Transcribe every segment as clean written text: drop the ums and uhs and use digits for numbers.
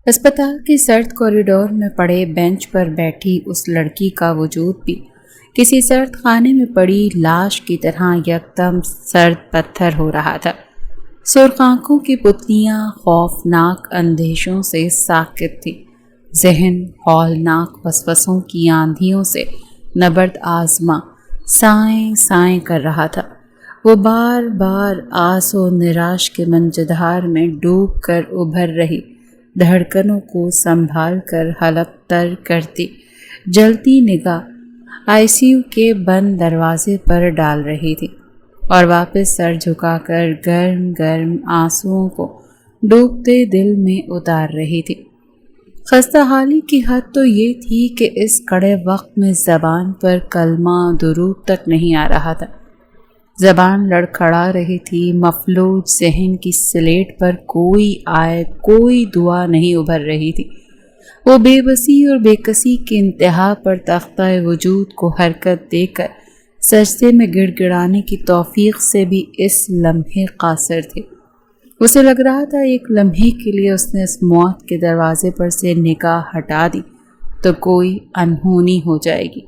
اسپتال کے سرد کوریڈور میں پڑے بینچ پر بیٹھی اس لڑکی کا وجود بھی کسی سرد خانے میں پڑی لاش کی طرح یکدم سرد پتھر ہو رہا تھا۔ سرخ آنکھوں کی پتلیاں خوفناک اندیشوں سے ساکت تھی، ذہن ہولناک وسوسوں کی آندھیوں سے نبرد آزما سائیں سائیں کر رہا تھا۔ وہ بار بار آس و نراش کے منجدھار میں ڈوب کر ابھر رہی دھڑکنوں کو سنبھال کر حلق تر کرتی جلتی نگاہ آئی سی یو کے بند دروازے پر ڈال رہی تھی اور واپس سر جھکا کر گرم گرم آنسوؤں کو ڈوبتے دل میں اتار رہی تھی۔ خستہ حالی کی حد تو یہ تھی کہ اس کڑے وقت میں زبان پر کلمہ درود تک نہیں آ رہا تھا۔ زبان لڑکھڑا رہی تھی، مفلوج ذہن کی سلیٹ پر کوئی آیت کوئی دعا نہیں ابھر رہی تھی۔ وہ بے بسی اور بے کسی کی انتہا پر تختہ وجود کو حرکت دے کر سجدے میں گڑ گڑانے کی توفیق سے بھی اس لمحے قاصر تھے۔ اسے لگ رہا تھا ایک لمحے کے لیے اس نے اس موت کے دروازے پر سے نگاہ ہٹا دی تو کوئی انہونی ہو جائے گی،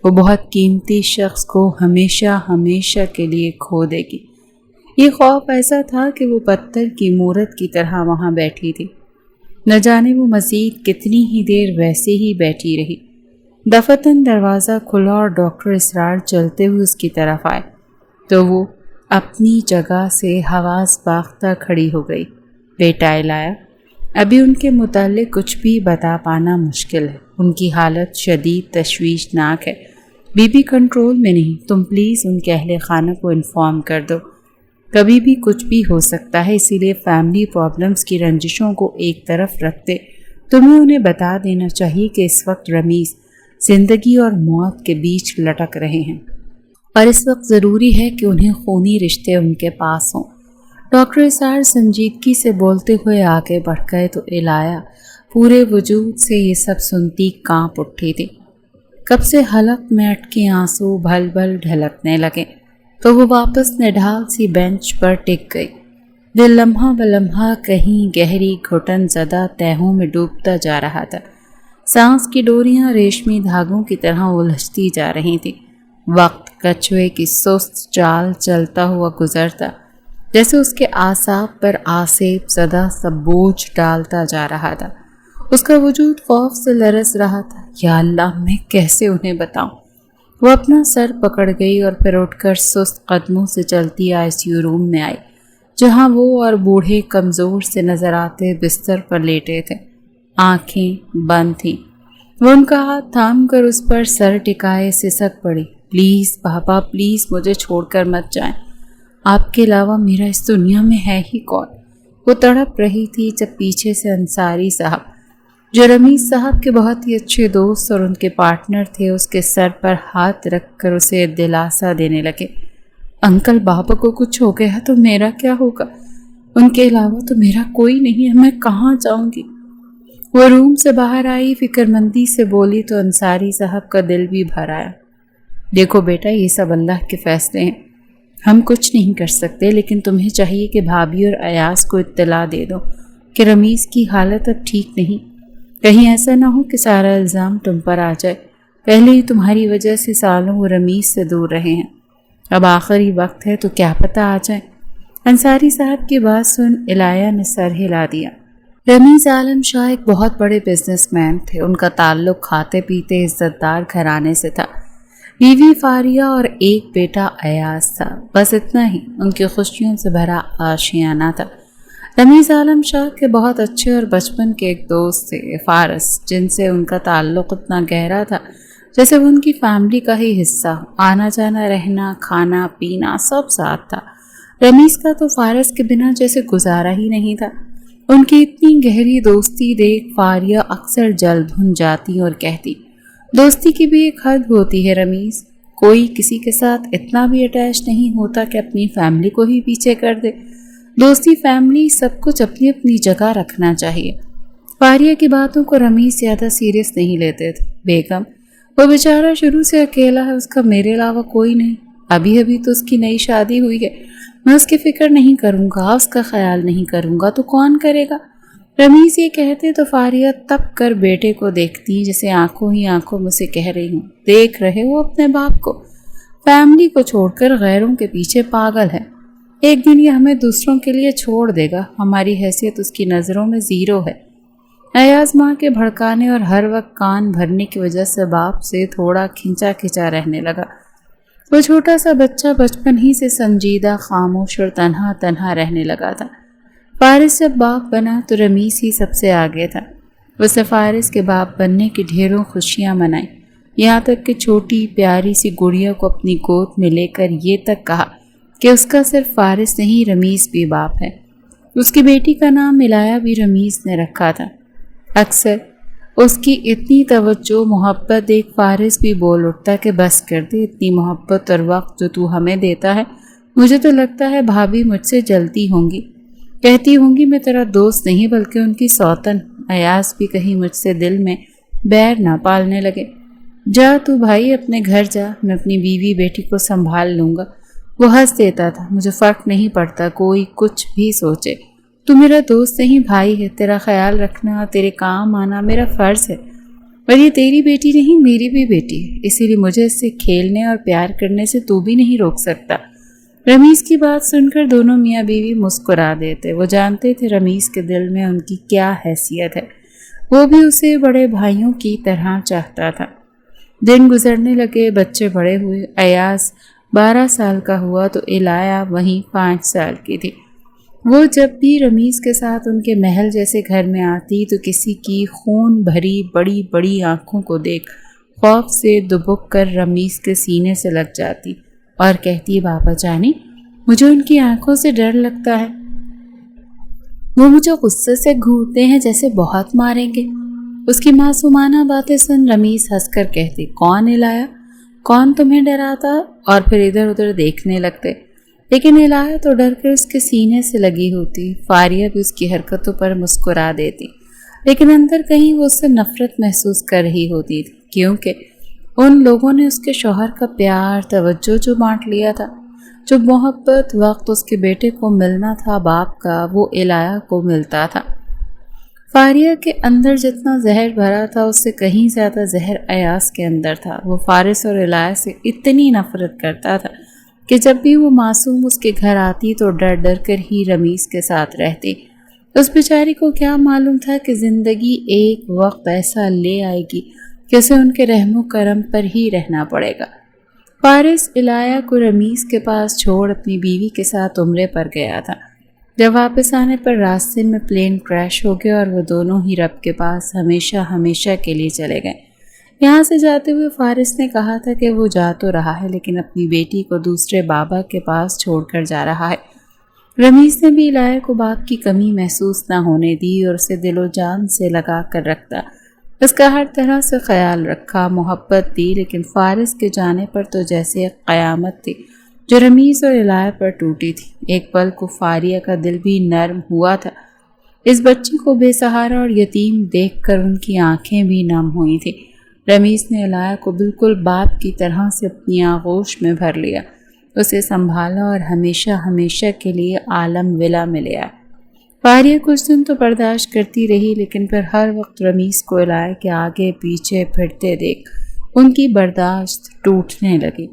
وہ بہت قیمتی شخص کو ہمیشہ ہمیشہ کے لیے کھو دے گی۔ یہ خوف ایسا تھا کہ وہ پتھر کی مورت کی طرح وہاں بیٹھی تھی، نہ جانے وہ مزید کتنی ہی دیر ویسے ہی بیٹھی رہی۔ دفتن دروازہ کھلا اور ڈاکٹر اسرار چلتے ہوئے اس کی طرف آئے تو وہ اپنی جگہ سے حواس باختہ کھڑی ہو گئی۔ بیٹا الایا، ابھی ان کے متعلق کچھ بھی بتا پانا مشکل ہے، ان کی حالت شدید تشویشناک ہے، بی پی کنٹرول میں نہیں، تم پلیز ان کے اہل خانہ کو انفارم کر دو، کبھی بھی کچھ بھی ہو سکتا ہے، اسی لیے فیملی پرابلمز کی رنجشوں کو ایک طرف رکھتے تمہیں انہیں بتا دینا چاہیے کہ اس وقت رمیز زندگی اور موت کے بیچ لٹک رہے ہیں اور اس وقت ضروری ہے کہ انہیں خونی رشتے ان کے پاس ہوں۔ ڈاکٹر اسرار سنجیدگی سے بولتے ہوئے آگے بڑھ گئے تو الایا پورے وجود سے یہ سب سنتی کانپ اٹھی تھی۔ کب سے حلق میں اٹکے آنسو بھل بھل ڈھلکنے لگے تو وہ واپس نڈھال سی بینچ پر ٹک گئی۔ دل لمحہ بلمحہ کہیں گہری گھٹن زدہ تہوں میں ڈوبتا جا رہا تھا، سانس کی ڈوریاں ریشمی دھاگوں کی طرح الجھتی جا رہی تھیں۔ وقت کچھوے کی سست چال چلتا ہوا گزرتا، جیسے اس کے اعصاب پر آسیب زدہ سب بوجھ ڈالتا جا رہا تھا۔ اس کا وجود خوف سے لرز رہا تھا۔ یا اللہ، میں کیسے انہیں بتاؤں؟ وہ اپنا سر پکڑ گئی اور پھر اٹھ کر سست قدموں سے چلتی آئی سی یو روم میں آئی، جہاں وہ اور بوڑھے کمزور سے نظر آتے بستر پر لیٹے تھے، آنکھیں بند تھیں۔ وہ ان کا ہاتھ تھام کر اس پر سر ٹکائے سسک پڑی۔ پلیز پاپا، پلیز مجھے چھوڑ کر مت جائیں، آپ کے علاوہ میرا اس دنیا میں ہے ہی کون؟ وہ تڑپ رہی تھی جب پیچھے سے انصاری صاحب، جو رمیز صاحب کے بہت ہی اچھے دوست اور ان کے پارٹنر تھے، اس کے سر پر ہاتھ رکھ کر اسے دلاسا دینے لگے۔ انکل، بابا کو کچھ ہو گیا تو میرا کیا ہوگا؟ ان کے علاوہ تو میرا کوئی نہیں ہے، میں کہاں جاؤں گی؟ وہ روم سے باہر آئی، فکر مندی سے بولی تو انصاری صاحب کا دل بھی بھر آیا۔ دیکھو بیٹا، یہ سب اللہ کے فیصلے ہیں، ہم کچھ نہیں کر سکتے، لیکن تمہیں چاہیے کہ بھابھی اور ایاز کو اطلاع دے دو کہ رمیز کی حالت اب ٹھیک نہیں، کہیں ایسا نہ ہو کہ سارا الزام تم پر آ جائے۔ پہلے ہی تمہاری وجہ سے سالوں وہ رمیز سے دور رہے ہیں، اب آخری وقت ہے تو کیا پتہ آ جائے۔ انصاری صاحب کی بات سن الایا نے سر ہلا دیا۔ رمیز عالم شاہ ایک بہت بڑے بزنس مین تھے، ان کا تعلق کھاتے پیتے عزت دار گھرانے سے تھا، بیوی فاریہ اور ایک بیٹا ایاز تھا، بس اتنا ہی ان کی خوشیوں سے بھرا آشیانہ تھا۔ رمیز عالم شاہ کے بہت اچھے اور بچپن کے ایک دوست تھے، فارس، جن سے ان کا تعلق اتنا گہرا تھا جیسے وہ ان کی فیملی کا ہی حصہ، آنا جانا رہنا کھانا پینا سب ساتھ تھا۔ رمیز کا تو فارس کے بنا جیسے گزارا ہی نہیں تھا۔ ان کی اتنی گہری دوستی دیکھ فاریہ اکثر جل بھن جاتی اور کہتی، دوستی کی بھی ایک حد ہوتی ہے رمیز، کوئی کسی کے ساتھ اتنا بھی اٹیچ نہیں ہوتا کہ اپنی فیملی کو ہی پیچھے کر دے۔ دوستی فیملی سب کچھ اپنی اپنی جگہ رکھنا چاہیے۔ فاریہ کی باتوں کو رمیز زیادہ سیریس نہیں لیتے تھے۔ بیگم، وہ بیچارہ شروع سے اکیلا ہے، اس کا میرے علاوہ کوئی نہیں، ابھی تو اس کی نئی شادی ہوئی ہے، میں اس کی فکر نہیں کروں گا، اس کا خیال نہیں کروں گا تو کون کرے گا؟ رمیز یہ کہتے تو فاریہ تب کر بیٹے کو دیکھتی جیسے آنکھوں ہی آنکھوں میں سے کہہ رہی ہوں، دیکھ رہے ہو اپنے باپ کو، فیملی کو چھوڑ کر غیروں کے پیچھے پاگل ہے، ایک دن یہ ہمیں دوسروں کے لیے چھوڑ دے گا، ہماری حیثیت اس کی نظروں میں زیرو ہے۔ ایاز ماں کے بھڑکانے اور ہر وقت کان بھرنے کی وجہ سے باپ سے تھوڑا کھنچا کھنچا رہنے لگا۔ وہ چھوٹا سا بچہ بچپن ہی سے سنجیدہ، خاموش اور تنہا تنہا رہنے لگا تھا۔ فارس جب باپ بنا تو رمیز ہی سب سے آگے تھا۔ اس نے فارس کے باپ بننے کی ڈھیروں خوشیاں منائیں، یہاں تک کہ چھوٹی پیاری سی گڑیا کو اپنی گود میں لے کر یہ تک کہا کہ اس کا صرف فارس نہیں رمیز بھی باپ ہے۔ اس کی بیٹی کا نام الایہ بھی رمیز نے رکھا تھا۔ اکثر اس کی اتنی توجہ محبت دیکھ فارس بھی بول اٹھتا کہ بس کر دے، اتنی محبت اور وقت جو تو ہمیں دیتا ہے، مجھے تو لگتا ہے بھابھی مجھ سے جلتی ہوں گی، کہتی ہوں گی میں تیرا دوست نہیں بلکہ ان کی سوتن، ایاز بھی کہیں مجھ سے دل میں بیر نہ پالنے لگے۔ جا تو بھائی اپنے گھر جا، میں اپنی بیوی بیٹی کو سنبھال لوں گا۔ وہ ہنس دیتا تھا، مجھے فرق نہیں پڑتا کوئی کچھ بھی سوچے، تو میرا دوست نہیں بھائی ہے، تیرا خیال رکھنا، تیرے کام آنا میرا فرض ہے، اور یہ تیری بیٹی نہیں میری بھی بیٹی ہے، اسی لیے مجھے اس سے کھیلنے اور پیار کرنے سے تو بھی نہیں روک سکتا۔ رمیز کی بات سن کر دونوں میاں بیوی مسکرا دیتے، وہ جانتے تھے رمیز کے دل میں ان کی کیا حیثیت ہے، وہ بھی اسے بڑے بھائیوں کی طرح چاہتا تھا۔ دن گزرنے لگے، بچے بڑے ہوئے، ایاز 12 سال کا ہوا تو الایہ وہیں 5 سال کی تھی۔ وہ جب بھی رمیز کے ساتھ ان کے محل جیسے گھر میں آتی تو کسی کی خون بھری بڑی بڑی آنکھوں کو دیکھ خوف سے دبک کر رمیز کے سینے سے لگ جاتی اور کہتی بابا جانی مجھے ان کی آنکھوں سے ڈر لگتا ہے، وہ مجھے غصے سے گھورتے ہیں جیسے بہت ماریں گے۔ اس کی معصومانہ باتیں سن رمیز ہنس کر کہتی کون الایہ، کون تمہیں ڈراتا، اور پھر ادھر ادھر دیکھنے لگتے، لیکن الایہ تو ڈر کر اس کے سینے سے لگی ہوتی۔ فاریہ بھی اس کی حرکتوں پر مسکرا دیتی، لیکن اندر کہیں وہ اس سے نفرت محسوس کر رہی ہوتی تھی، کیونکہ ان لوگوں نے اس کے شوہر کا پیار توجہ جو بانٹ لیا تھا، جو محبت وقت اس کے بیٹے کو ملنا تھا باپ کا، وہ الایہ کو ملتا تھا۔ فاریہ کے اندر جتنا زہر بھرا تھا اس سے کہیں زیادہ زہر ایاز کے اندر تھا۔ وہ فارس اور الایہ سے اتنی نفرت کرتا تھا کہ جب بھی وہ معصوم اس کے گھر آتی تو ڈر ڈر کر ہی رمیز کے ساتھ رہتی۔ اس بیچاری کو کیا معلوم تھا کہ زندگی ایک وقت ایسا لے آئے گی کہ اسے ان کے رحم و کرم پر ہی رہنا پڑے گا۔ فارس الایہ کو رمیز کے پاس چھوڑ اپنی بیوی کے ساتھ عمرے پر گیا تھا۔ جب واپس آنے پر راستے میں پلین کریش ہو گیا اور وہ دونوں ہی رب کے پاس ہمیشہ ہمیشہ کے لیے چلے گئے۔ یہاں سے جاتے ہوئے فارس نے کہا تھا کہ وہ جا تو رہا ہے لیکن اپنی بیٹی کو دوسرے بابا کے پاس چھوڑ کر جا رہا ہے۔ رمیز نے بھی الایہ کو باپ کی کمی محسوس نہ ہونے دی اور اسے دل و جان سے لگا کر رکھتا، اس کا ہر طرح سے خیال رکھا، محبت دی، لیکن فارس کے جانے پر تو جیسے ایک قیامت تھی جو رمیز اور الایہ پر ٹوٹی تھی۔ ایک پل کو فاریہ کا دل بھی نرم ہوا تھا، اس بچے کو بے سہارا اور یتیم دیکھ کر ان کی آنکھیں بھی نم ہوئی تھیں۔ رمیز نے الایہ کو بالکل باپ کی طرح سے اپنی آغوش میں بھر لیا، اسے سنبھالا اور ہمیشہ ہمیشہ کے لیے عالم ولا میں لے آیا۔ فاریہ کچھ دن تو برداشت کرتی رہی، لیکن پھر ہر وقت رمیز کو الایہ کے آگے پیچھے پھرتے دیکھ ان کی برداشت ٹوٹنے لگی۔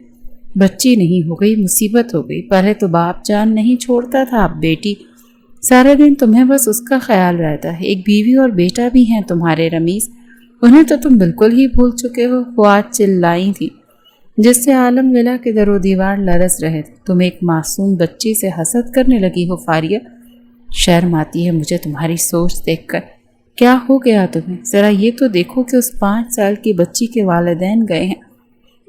بچی نہیں ہو گئی، مصیبت ہو گئی، پہلے تو باپ جان نہیں چھوڑتا تھا، اب بیٹی، سارا دن تمہیں بس اس کا خیال رہتا ہے، ایک بیوی اور بیٹا بھی ہیں تمہارے رمیز، انہیں تو تم بالکل ہی بھول چکے ہو۔ فواد چلائی تھی جس سے عالم ولا کے در و دیوار لرز رہے تھے، تم ایک معصوم بچی سے حسد کرنے لگی ہو فاریہ، شرم آتی ہے مجھے تمہاری سوچ دیکھ کر، کیا ہو گیا تمہیں؟ ذرا یہ تو دیکھو کہ اس 5 سال کی بچی کے والدین گئے ہیں،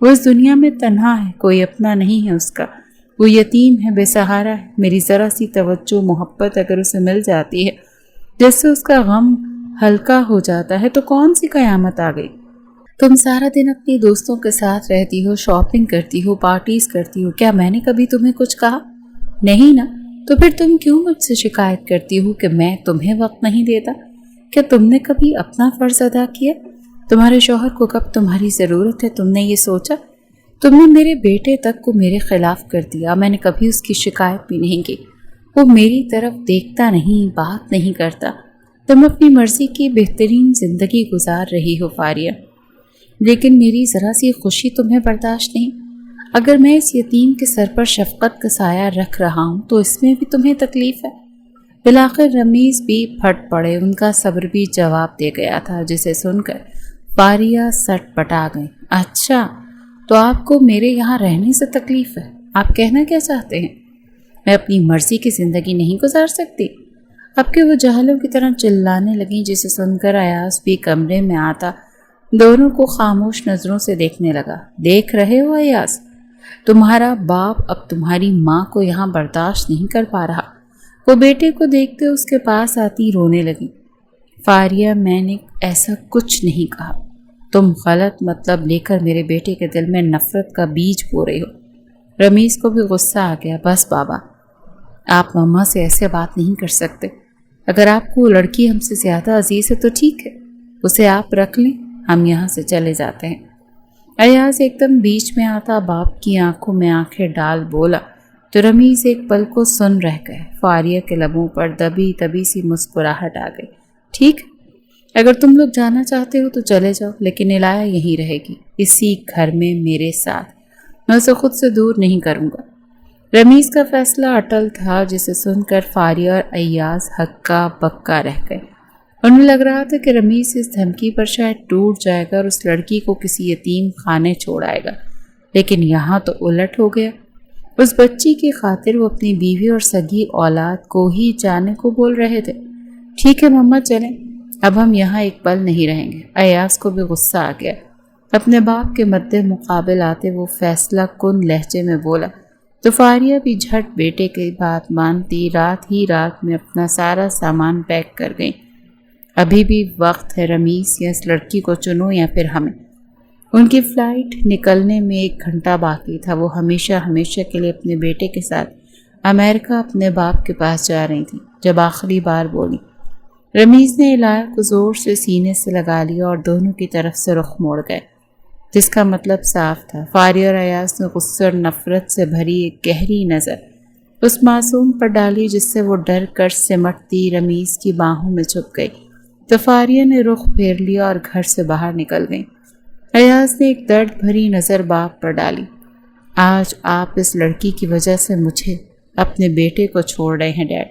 وہ اس دنیا میں تنہا ہے، کوئی اپنا نہیں ہے اس کا، وہ یتیم ہے، بے سہارا ہے، میری ذرا سی توجہ محبت اگر اسے مل جاتی ہے جس سے اس کا غم ہلکا ہو جاتا ہے تو کون سی قیامت آ گئی؟ تم سارا دن اپنی دوستوں کے ساتھ رہتی ہو، شاپنگ کرتی ہو، پارٹیز کرتی ہو، کیا میں نے کبھی تمہیں کچھ کہا؟ نہیں نا، تو پھر تم کیوں مجھ سے شکایت کرتی ہو کہ میں تمہیں وقت نہیں دیتا؟ کیا تم نے کبھی اپنا فرض ادا کیا؟ تمہارے شوہر کو کب تمہاری ضرورت ہے تم نے یہ سوچا؟ تم نے میرے بیٹے تک کو میرے خلاف کر دیا، میں نے کبھی اس کی شکایت بھی نہیں کی، وہ میری طرف دیکھتا نہیں، بات نہیں کرتا، تم اپنی مرضی کی بہترین زندگی گزار رہی ہو فاریہ، لیکن میری ذرا سی خوشی تمہیں برداشت نہیں۔ اگر میں اس یتیم کے سر پر شفقت کا سایہ رکھ رہا ہوں تو اس میں بھی تمہیں تکلیف ہے۔ بالآخر رمیز بھی پھٹ پڑے، ان کا صبر بھی جواب دے گیا تھا، جسے سن کر فاریہ سٹ پٹا گئی۔ اچھا، تو آپ کو میرے یہاں رہنے سے تکلیف ہے؟ آپ کہنا کیا چاہتے ہیں؟ میں اپنی مرضی کی زندگی نہیں گزار سکتی؟ اب کہ وہ جہلوں کی طرح چلانے لگیں، جسے سن کر ایاز بھی کمرے میں آتا دونوں کو خاموش نظروں سے دیکھنے لگا۔ دیکھ رہے ہو ایاز، تمہارا باپ اب تمہاری ماں کو یہاں برداشت نہیں کر پا رہا۔ وہ بیٹے کو دیکھتے اس کے پاس آتی رونے لگی۔ فاریہ، میں نے ایسا کچھ نہیں کہا۔ تم غلط مطلب لے کر میرے بیٹے کے دل میں نفرت کا بیج بو رہی ہو۔ رمیز کو بھی غصہ آ گیا۔ بس بابا، آپ ماما سے ایسے بات نہیں کر سکتے۔ اگر آپ کو لڑکی ہم سے زیادہ عزیز ہے تو ٹھیک ہے، اسے آپ رکھ لیں، ہم یہاں سے چلے جاتے ہیں۔ ایاز ایک دم بیچ میں آتا باپ کی آنکھوں میں آنکھیں ڈال بولا تو رمیز ایک پل کو سن رہ گئے۔ فاریہ کے لبوں پر دبی دبی سی مسکراہٹ آ گئی۔ ٹھیک، اگر تم لوگ جانا چاہتے ہو تو چلے جاؤ، لیکن الایہ یہیں رہے گی، اسی گھر میں میرے ساتھ۔ میں اسے خود سے دور نہیں کروں گا۔ رمیز کا فیصلہ اٹل تھا، جسے سن کر فاریہ اور ایاز ہکا بکا رہ گئے۔ انہیں لگ رہا تھا کہ رمیز اس دھمکی پر شاید ٹوٹ جائے گا اور اس لڑکی کو کسی یتیم خانے چھوڑ آئے گا، لیکن یہاں تو الٹ ہو گیا۔ اس بچی کی خاطر وہ اپنی بیوی اور سگی اولاد کو ہی جانے کو بول رہے تھے۔ ٹھیک ہے مما، چلیں، اب ہم یہاں ایک پل نہیں رہیں گے۔ ایاز کو بھی غصہ آ گیا۔ اپنے باپ کے مد مقابل آتے وہ فیصلہ کن لہجے میں بولا تو فاریہ بھی جھٹ بیٹے کی بات مانتی رات میں اپنا سارا سامان پیک کر گئی۔ ابھی بھی وقت ہے رمیز، یا اس لڑکی کو چنو یا پھر ہمیں۔ ان کی فلائٹ نکلنے میں 1 گھنٹہ باقی تھا۔ وہ ہمیشہ کے لیے اپنے بیٹے کے ساتھ امریکہ اپنے باپ کے پاس جا رہی تھی۔ جب آخری بار بولی، رمیز نے الایہ کو زور سے سینے سے لگا لیا اور دونوں کی طرف سے رخ موڑ گئے، جس کا مطلب صاف تھا۔ فاریہ اور ایاز نے غصے اور نفرت سے بھری ایک گہری نظر اس معصوم پر ڈالی، جس سے وہ ڈر کر سمٹتی رمیز کی باہوں میں چھپ گئی۔ تو فاریہ نے رخ پھیر لیا اور گھر سے باہر نکل گئی۔ ایاز نے ایک درد بھری نظر باپ پر ڈالی۔ آج آپ اس لڑکی کی وجہ سے مجھے، اپنے بیٹے کو چھوڑ رہے ہیں ڈیڈ۔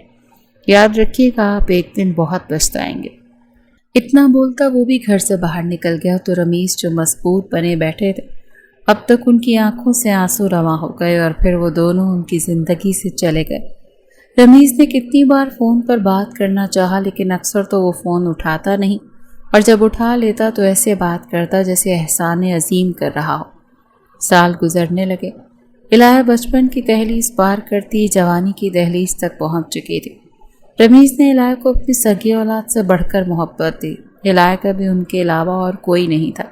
یاد رکھیے گا، آپ ایک دن بہت پچھتائیں گے۔ اتنا بولتا وہ بھی گھر سے باہر نکل گیا تو رمیز جو مضبوط بنے بیٹھے تھے، اب تک ان کی آنکھوں سے آنسو رواں ہو گئے اور پھر وہ دونوں ان کی زندگی سے چلے گئے۔ رمیز نے کتنی بار فون پر بات کرنا چاہا، لیکن اکثر تو وہ فون اٹھاتا نہیں، اور جب اٹھا لیتا تو ایسے بات کرتا جیسے احسان عظیم کر رہا ہو۔ سال گزرنے لگے۔ الایہ بچپن کی دہلیز پار کرتی جوانی کی دہلیز تک پہنچ چکی تھی۔ رمیز نے الایہ کو اپنی سگی اولاد سے بڑھ کر محبت دی۔ الایہ کا بھی ان کے علاوہ اور کوئی نہیں تھا۔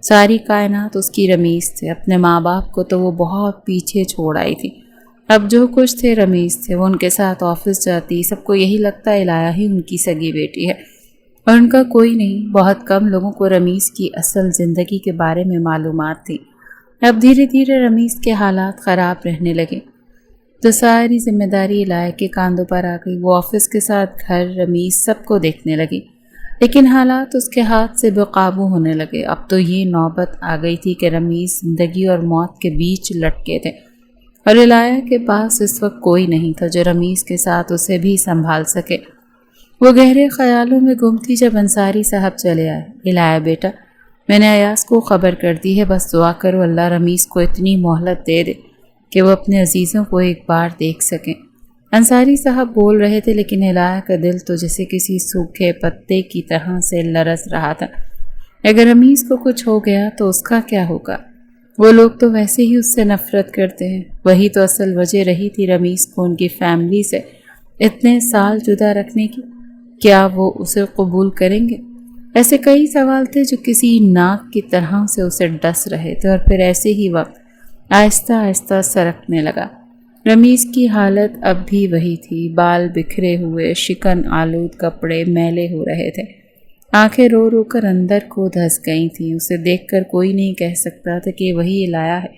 ساری کائنات اس کی رمیز تھے۔ اپنے ماں باپ کو تو وہ بہت پیچھے چھوڑ آئی تھی۔ اب جو کچھ تھے رمیز تھے۔ وہ ان کے ساتھ آفس جاتی، سب کو یہی لگتا الایہ ہی ان کی سگی بیٹی ہے، اور ان کا کوئی نہیں۔ بہت کم لوگوں کو رمیز کی اصل زندگی کے بارے میں معلومات تھی۔ اب دھیرے دھیرے رمیز کے حالات خراب رہنے لگے تو ساری ذمہ داری الایہ کے کاندھوں پر آ گئی۔ وہ آفس کے ساتھ گھر، رمیز، سب کو دیکھنے لگی، لیکن حالات اس کے ہاتھ سے بے قابو ہونے لگے۔ اب تو یہ نوبت آ گئی تھی کہ رمیز زندگی اور موت کے بیچ لٹکے تھے، اور الایہ کے پاس اس وقت کوئی نہیں تھا جو رمیز کے ساتھ اسے بھی سنبھال سکے۔ وہ گہرے خیالوں میں گم تھی جب انصاری صاحب چلے آئے۔ الایہ بیٹا، میں نے ایاز کو خبر کر دی ہے، بس دعا کرو اللہ رمیز کو اتنی مہلت دے دے کہ وہ اپنے عزیزوں کو ایک بار دیکھ سکیں۔ انصاری صاحب بول رہے تھے، لیکن الایہ کا دل تو جیسے کسی سوکھے پتے کی طرح سے لرز رہا تھا۔ اگر رمیز کو کچھ ہو گیا تو اس کا کیا ہوگا؟ وہ لوگ تو ویسے ہی اس سے نفرت کرتے ہیں۔ وہی تو اصل وجہ رہی تھی رمیز کو ان کی فیملی سے اتنے سال جدا رکھنے کی۔ کیا وہ اسے قبول کریں گے؟ ایسے کئی سوال تھے جو کسی ناک کی طرح سے اسے ڈس رہے تھے، اور پھر ایسے ہی وقت آہستہ آہستہ سرکنے لگا۔ رمیز کی حالت اب بھی وہی تھی، بال بکھرے ہوئے، شکن آلود کپڑے میلے ہو رہے تھے، آنکھیں رو رو کر اندر کو دھس گئی تھیں۔ اسے دیکھ کر کوئی نہیں کہہ سکتا تھا کہ وہی الایہ ہے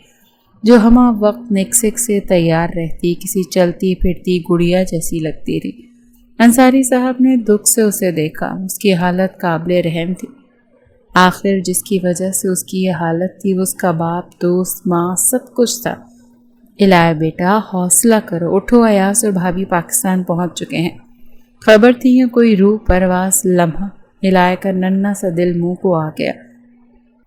جو ہمہ وقت نکسک سے تیار رہتی، کسی چلتی پھرتی گڑیا جیسی لگتی تھی۔ انصاری صاحب نے دکھ سے اسے دیکھا، اس کی حالت قابل رحم تھی۔ آخر جس کی وجہ سے اس کی یہ حالت تھی وہ اس کا باپ، دوست، ماں، سب کچھ تھا۔ الہی بیٹا حوصلہ کرو، اٹھو، ایاز اور بھابھی پاکستان پہنچ چکے ہیں۔ خبر تھی یا کوئی روح پرواز لمحہ الہی کا ننھا سا دل منہ کو آ گیا۔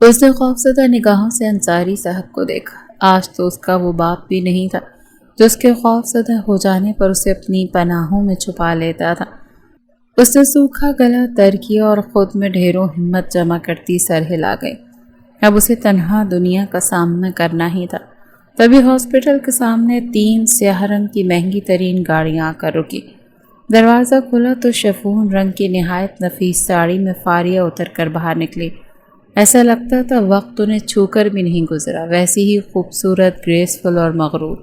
اس نے خوفزدہ نگاہوں سے انصاری صاحب کو دیکھا۔ آج تو اس کا وہ باپ بھی نہیں تھا جو اس کے خوفزدہ ہو جانے پر اسے اپنی پناہوں میں چھپا لیتا تھا۔ اس نے سوکھا گلا تر کیا اور خود میں ڈھیروں ہمت جمع کرتی سر ہلا گئی۔ اب اسے تنہا دنیا کا سامنا کرنا ہی تھا۔ تبھی ہاسپٹل کے سامنے 3 سیاہ رنگ کی مہنگی ترین گاڑیاں آ کر رکی۔ دروازہ کھلا تو شفون رنگ کی نہایت نفیس ساڑی میں فاریہ اتر کر باہر نکلی۔ ایسا لگتا تھا وقت انہیں چھو کر بھی نہیں گزرا، ویسی ہی خوبصورت، گریسفل اور مغرور۔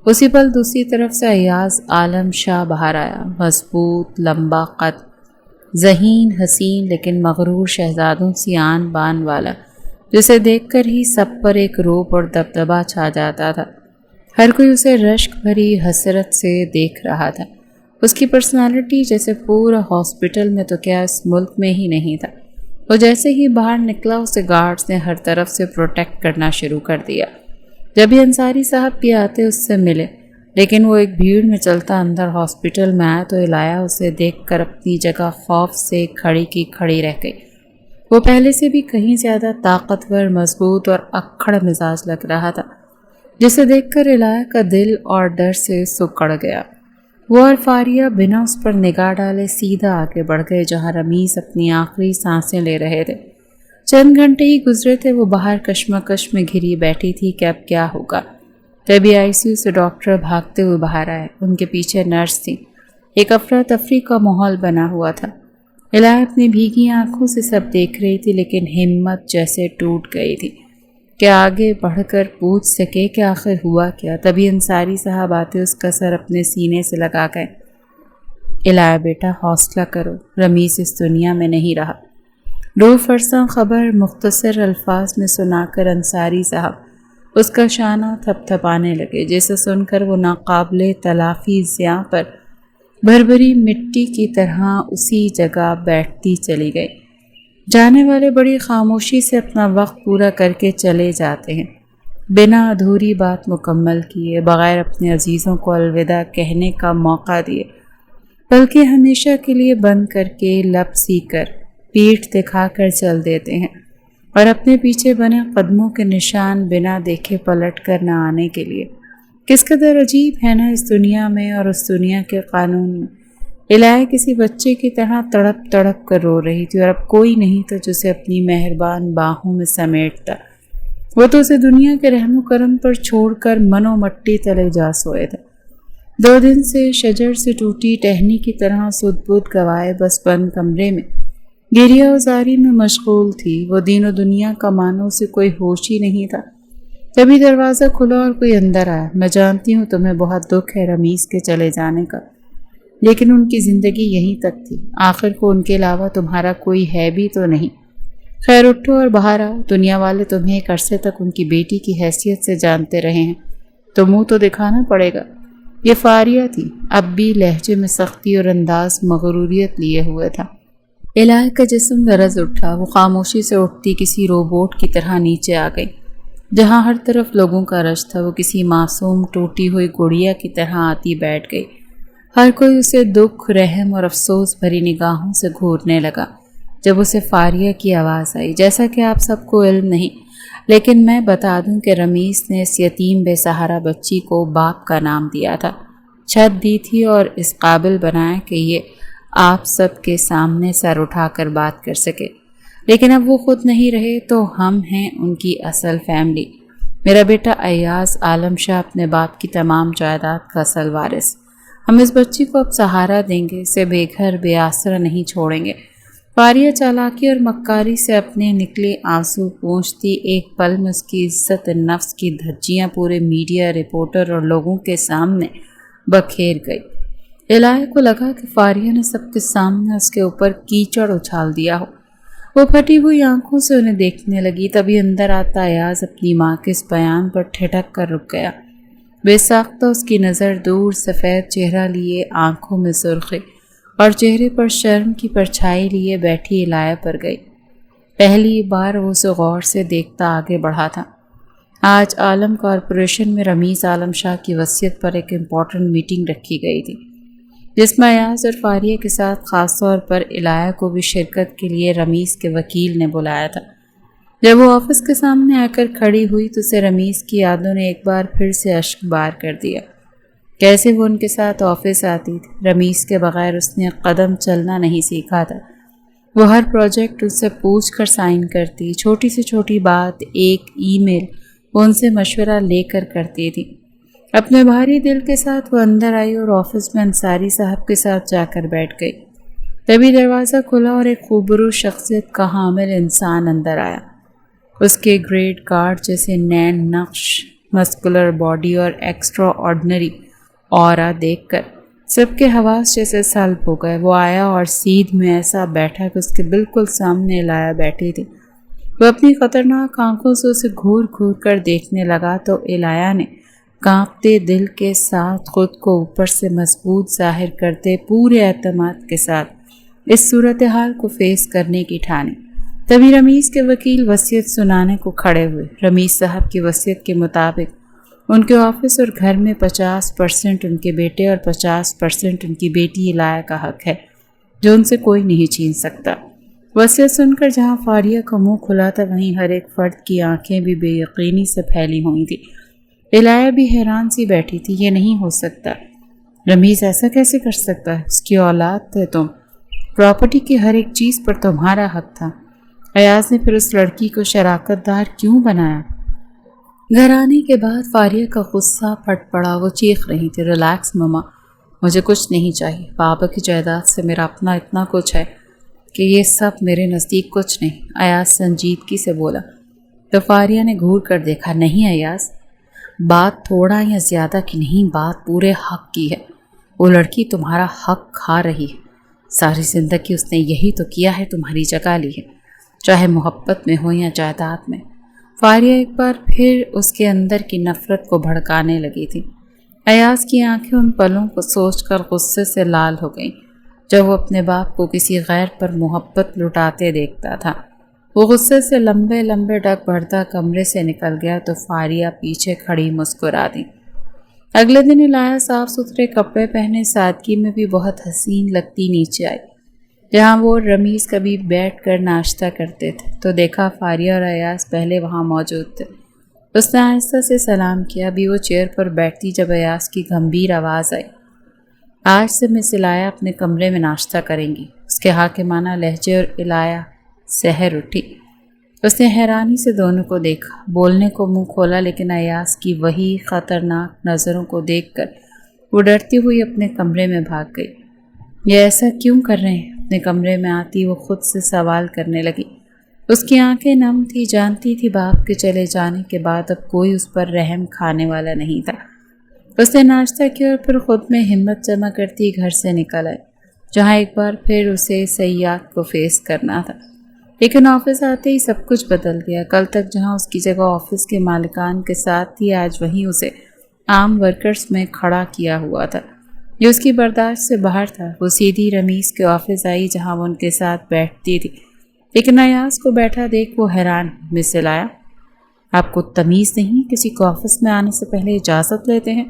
اسی پل دوسری طرف سے ایاز عالم شاہ باہر آیا، مضبوط، لمبا قد، ذہین، حسین لیکن مغرور شہزادوں سی آن بان والا، جسے دیکھ کر ہی سب پر ایک روب اور دبدبا چھا جاتا تھا۔ ہر کوئی اسے رشک بھری حسرت سے دیکھ رہا تھا۔ اس کی پرسنالٹی جیسے پورا ہاسپٹل میں تو کیا اس ملک میں ہی نہیں تھا۔ وہ جیسے ہی باہر نکلا اسے گارڈز نے ہر طرف سے پروٹیکٹ کرنا شروع کر دیا۔ جب بھی انصاری صاحب بھی آتے اس سے ملے، لیکن وہ ایک بھیڑ میں چلتا اندر ہاسپٹل میں آیا تو الہیہ اسے دیکھ کر اپنی جگہ خوف سے کھڑی کی کھڑی رہ گئی۔ وہ پہلے سے بھی کہیں زیادہ طاقتور، مضبوط اور اکھڑ مزاج لگ رہا تھا، جسے دیکھ کر الہیہ کا دل اور ڈر سے سکڑ گیا۔ وہ اور فاریہ بنا اس پر نگاہ ڈالے سیدھا آگے بڑھ گئے جہاں رمیز اپنی آخری سانسیں لے رہے تھے۔ چند گھنٹے ہی گزرے تھے، وہ باہر کشمکش میں گھری بیٹھی تھی کہ اب کیا ہوگا۔ تبھی آئی سی یو سے ڈاکٹر بھاگتے ہوئے باہر آئے، ان کے پیچھے نرس تھی۔ ایک افراتفری کا ماحول بنا ہوا تھا۔ الہیہ اپنی بھیگی آنکھوں سے سب دیکھ رہی تھی، لیکن ہمت جیسے ٹوٹ گئی تھی کہ آگے بڑھ کر پوچھ سکے کہ آخر ہوا کیا۔ تبھی انصاری صاحب آتے اس کا سر اپنے سینے سے لگا گئے۔ الہیہ بیٹا حوصلہ کرو، رمیز اس دنیا میں نہیں رہا۔ روح فرساں خبر مختصر الفاظ میں سنا کر انصاری صاحب اس کا شانہ تھپ تھپانے لگے، جسے سن کر وہ ناقابل تلافی زیاں پر بھربھری مٹی کی طرح اسی جگہ بیٹھتی چلی گئی۔ جانے والے بڑی خاموشی سے اپنا وقت پورا کر کے چلے جاتے ہیں، بنا ادھوری بات مکمل کیے، بغیر اپنے عزیزوں کو الوداع کہنے کا موقع دیے، بلکہ ہمیشہ کے لیے بند کر کے لب سی کر پیٹھ دکھا کر چل دیتے ہیں، اور اپنے پیچھے بنے قدموں کے نشان بنا دیکھے پلٹ کر نہ آنے کے لیے۔ کس قدر عجیب ہے نا اس دنیا میں اور اس دنیا کے قانون میں۔ الہیہ کسی بچے کی طرح تڑپ تڑپ کر رو رہی تھی، اور اب کوئی نہیں تھا جسے اپنی مہربان باہوں میں سمیٹتا۔ وہ تو اسے دنیا کے رحم و کرم پر چھوڑ کر من و مٹی تلے جا سوئے تھے۔ 2 دن سے شجر سے ٹوٹی ٹہنی کی طرح سد بد گوائے بس بند کمرے میں گریہ وزاری میں مشغول تھی۔ وہ دین و دنیا کا مانو سے کوئی ہوش ہی نہیں تھا۔ تبھی دروازہ کھلا اور کوئی اندر آیا۔ میں جانتی ہوں تمہیں بہت دکھ ہے رمیز کے چلے جانے کا، لیکن ان کی زندگی یہیں تک تھی، آخر کو ان کے علاوہ تمہارا کوئی ہے بھی تو نہیں۔ خیر اٹھو اور باہر آؤ، دنیا والے تمہیں ایک عرصے تک ان کی بیٹی کی حیثیت سے جانتے رہے ہیں، تو منہ تو دکھانا پڑے گا۔ یہ فاریہ تھی، اب بھی لہجے میں سختی اور انداز مغروریت لیے ہوئے تھا۔ الہیہ کا جسم لرز اٹھا، وہ خاموشی سے اٹھتی کسی روبوٹ کی طرح نیچے آ گئی۔ جہاں ہر طرف لوگوں کا رش تھا، وہ کسی معصوم ٹوٹی ہوئی گڑیا کی طرح آتی بیٹھ گئی۔ ہر کوئی اسے دکھ، رحم اور افسوس بھری نگاہوں سے گھورنے لگا۔ جب اسے فاریہ کی آواز آئی، جیسا کہ آپ سب کو علم نہیں، لیکن میں بتا دوں کہ رمیز نے اس یتیم بے سہارا بچی کو باپ کا نام دیا تھا، چھت دی تھی اور اس قابل بنایا کہ یہ آپ سب کے سامنے سر اٹھا کر بات کر سکے۔ لیکن اب وہ خود نہیں رہے تو ہم ہیں ان کی اصل فیملی۔ میرا بیٹا ایاز عالم شاہ اپنے باپ کی تمام جائیداد کا اصل وارث۔ ہم اس بچی کو اب سہارا دیں گے، اسے بے گھر بے آسرا نہیں چھوڑیں گے۔ فاریہ چالاکی اور مکاری سے اپنے نکلے آنسو پونچھتی، ایک پل میں اس کی عزت نفس کی دھجیاں پورے میڈیا، رپورٹر اور لوگوں کے سامنے بکھیر گئی۔ الہیہ کو لگا کہ فاریہ نے سب کے سامنے اس کے اوپر کیچڑ اچھال دیا ہو۔ وہ پھٹی ہوئی آنکھوں سے انہیں دیکھنے لگی، تبھی اندر آتا ایاز اپنی ماں کے اس بیان پر ٹھٹک کر رک گیا۔ بے ساختہ اس کی نظر دور، سفید چہرہ لیے، آنکھوں میں سرخی، اور چہرے پر شرم کی پرچھائی لیے بیٹھی الہیہ پر گئی۔ پہلی بار وہ اسے غور سے دیکھتا آگے بڑھا تھا۔ آج عالم کارپوریشن میں رمیز عالم شاہ کی وصیت پر ایک امپورٹنٹ میٹنگ رکھی گئی تھی، جس میں ایاز اور فاریہ کے ساتھ خاص طور پر الہیہ کو بھی شرکت کے لیے رمیز کے وکیل نے بلایا تھا۔ جب وہ آفس کے سامنے آ کر کھڑی ہوئی تو اسے رمیز کی یادوں نے ایک بار پھر سے اشک بار کر دیا۔ کیسے وہ ان کے ساتھ آفس آتی تھی، رمیز کے بغیر اس نے قدم چلنا نہیں سیکھا تھا۔ وہ ہر پروجیکٹ ان سے پوچھ کر سائن کرتی، چھوٹی سے چھوٹی بات، ایک ای میل وہ ان سے مشورہ لے کر کرتی تھی۔ اپنے بھاری دل کے ساتھ وہ اندر آئی اور آفس میں انصاری صاحب کے ساتھ جا کر بیٹھ گئی۔ تبھی دروازہ کھلا اور ایک خوبرو شخصیت کا حامل انسان اندر آیا۔ اس کے گریٹ کارڈ جیسے نین نقش، مسکولر باڈی اور ایکسٹرا آرڈنری اورا دیکھ کر سب کے حواس جیسے سلب ہو گئے۔ وہ آیا اور سیدھ میں ایسا بیٹھا کہ اس کے بالکل سامنے الہیہ بیٹھی تھی۔ وہ اپنی خطرناک آنکھوں سے اسے گھور گھور کر دیکھنے لگا تو الہیہ نے کانپتے دل کے ساتھ خود کو اوپر سے مضبوط ظاہر کرتے پورے اعتماد کے ساتھ اس صورتحال کو فیس کرنے کی ٹھانی۔ تبھی رمیز کے وکیل وصیت سنانے کو کھڑے ہوئے۔ رمیز صاحب کی وصیت کے مطابق ان کے آفس اور گھر میں 50% ان کے بیٹے اور 50% ان کی بیٹی الہیہ کا حق ہے، جو ان سے کوئی نہیں چھین سکتا۔ وصیت سن کر جہاں فاریہ کا منہ کھلا تھا، وہیں ہر ایک فرد کی آنکھیں بھی بے یقینی سے پھیلی ہوئی تھی۔ الہیہ بھی حیران سی بیٹھی تھی۔ یہ نہیں ہو سکتا، رمیز ایسا کیسے کر سکتا ہے؟ اس کی اولاد تھے تم، پراپرٹی کی ہر ایک چیز پر تمہارا حق تھا۔ ایاز نے پھر اس لڑکی کو شراکت دار کیوں بنایا؟ گھر آنے کے بعد فاریہ کا غصہ پھٹ پڑا۔ وہ چیخ رہی تھی، ریلیکس مما، مجھے کچھ نہیں چاہیے۔ بابا کی جائیداد سے میرا اپنا اتنا کچھ ہے کہ یہ سب میرے نزدیک کچھ نہیں۔ ایاز سنجیدگی سے بولا تو فاریہ نے گھور کر دیکھا۔ نہیں ایاز، بات تھوڑا یا زیادہ کی نہیں، بات پورے حق کی ہے۔ وہ لڑکی تمہارا حق کھا رہی ہے۔ ساری زندگی اس نے یہی تو کیا ہے، تمہاری جگہ لی ہے، چاہے محبت میں ہو یا جائیداد میں۔ فاریہ ایک بار پھر اس کے اندر کی نفرت کو بھڑکانے لگی تھی۔ ایاز کی آنکھیں ان پلوں کو سوچ کر غصے سے لال ہو گئیں جب وہ اپنے باپ کو کسی غیر پر محبت لٹاتے دیکھتا تھا۔ وہ غصے سے لمبے لمبے ڈگ بڑھتا کمرے سے نکل گیا تو فاریہ پیچھے کھڑی مسکرا دی۔ اگلے دن الہیہ صاف ستھرے کپڑے پہنے سادگی میں بھی بہت حسین لگتی نیچے آئی، جہاں وہ اور رمیز کبھی بیٹھ کر ناشتہ کرتے تھے تو دیکھا فاریہ اور ایاز پہلے وہاں موجود تھے۔ اس نے آہستہ سے سلام کیا۔ ابھی وہ چیئر پر بیٹھتی جب ایاز کی گمبھیر آواز آئی، آج سے مس الہیہ اپنے کمرے میں ناشتہ کریں گی۔ اس کے حاکمانہ لہجے اور الہیہ سحر اٹھی۔ اس نے حیرانی سے دونوں کو دیکھا، بولنے کو منہ کھولا، لیکن ایاز کی وہی خطرناک نظروں کو دیکھ کر وہ ڈرتی ہوئی اپنے کمرے میں بھاگ گئی۔ یہ ایسا کیوں کر رہے ہیں؟ اپنے کمرے میں آتی وہ خود سے سوال کرنے لگی۔ اس کی آنکھیں نم تھی، جانتی تھی باپ کے چلے جانے کے بعد اب کوئی اس پر رحم کھانے والا نہیں تھا۔ اس نے ناشتہ کیا اور پھر خود میں ہمت جمع کرتی گھر سے نکل آئی، جہاں ایک بار پھر اسے سیاحت کو فیس کرنا تھا۔ لیکن آفس آتے ہی سب کچھ بدل گیا۔ کل تک جہاں اس کی جگہ آفس کے مالکان کے ساتھ تھی، آج وہیں اسے عام ورکرز میں کھڑا کیا ہوا تھا، جو اس کی برداشت سے باہر تھا۔ وہ سیدھی رمیز کے آفس آئی جہاں وہ ان کے ساتھ بیٹھتی تھی، لیکن ایاز کو بیٹھا دیکھ وہ حیران۔ مس الہیہ، آپ کو تمیز نہیں؟ کسی کو آفس میں آنے سے پہلے اجازت لیتے ہیں؟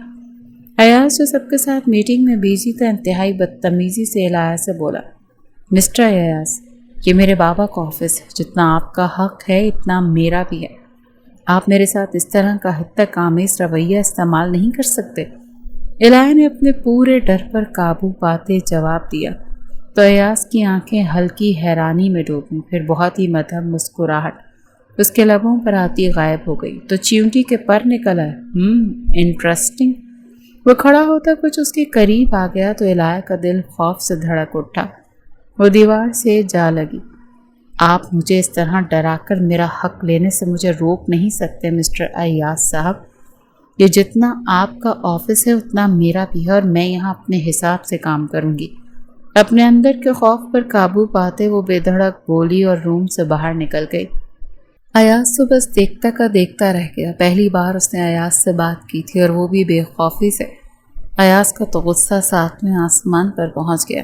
ایاز جو سب کے ساتھ میٹنگ میں بیزی تھا، انتہائی بدتمیزی سے الہیہ سے بولا، مسٹر ایاز، یہ میرے بابا کا آفس ہے، جتنا آپ کا حق ہے اتنا میرا بھی ہے۔ آپ میرے ساتھ اس طرح کا حد آمیز رویہ استعمال نہیں کر سکتے۔ الہیہ نے اپنے پورے ڈر پر قابو پاتے جواب دیا تو ایاز کی آنکھیں ہلکی حیرانی میں ڈوبیں، پھر بہت ہی مدھم مسکراہٹ اس کے لبوں پر آتی غائب ہو گئی تو چیونٹی کے پر نکل آئے۔ انٹرسٹنگ۔ وہ کھڑا ہوتا کچھ اس کے قریب آ گیا تو الہیہ کا دل خوف سے دھڑک اٹھا۔ وہ دیوار سے جا لگی۔ آپ مجھے اس طرح ڈرا کر میرا حق لینے سے مجھے روک نہیں سکتے مسٹر ایاز صاحب۔ یہ جتنا آپ کا آفس ہے اتنا میرا بھی ہے، اور میں یہاں اپنے حساب سے کام کروں گی۔ اپنے اندر کے خوف پر قابو پاتے وہ بے دھڑک بولی اور روم سے باہر نکل گئی۔ ایاز تو بس دیکھتا کا دیکھتا رہ گیا۔ پہلی بار اس نے ایاز سے بات کی تھی اور وہ بھی بے خوفی سے۔ ایاز کا تو غصہ ساتویں آسمان پر پہنچ گیا۔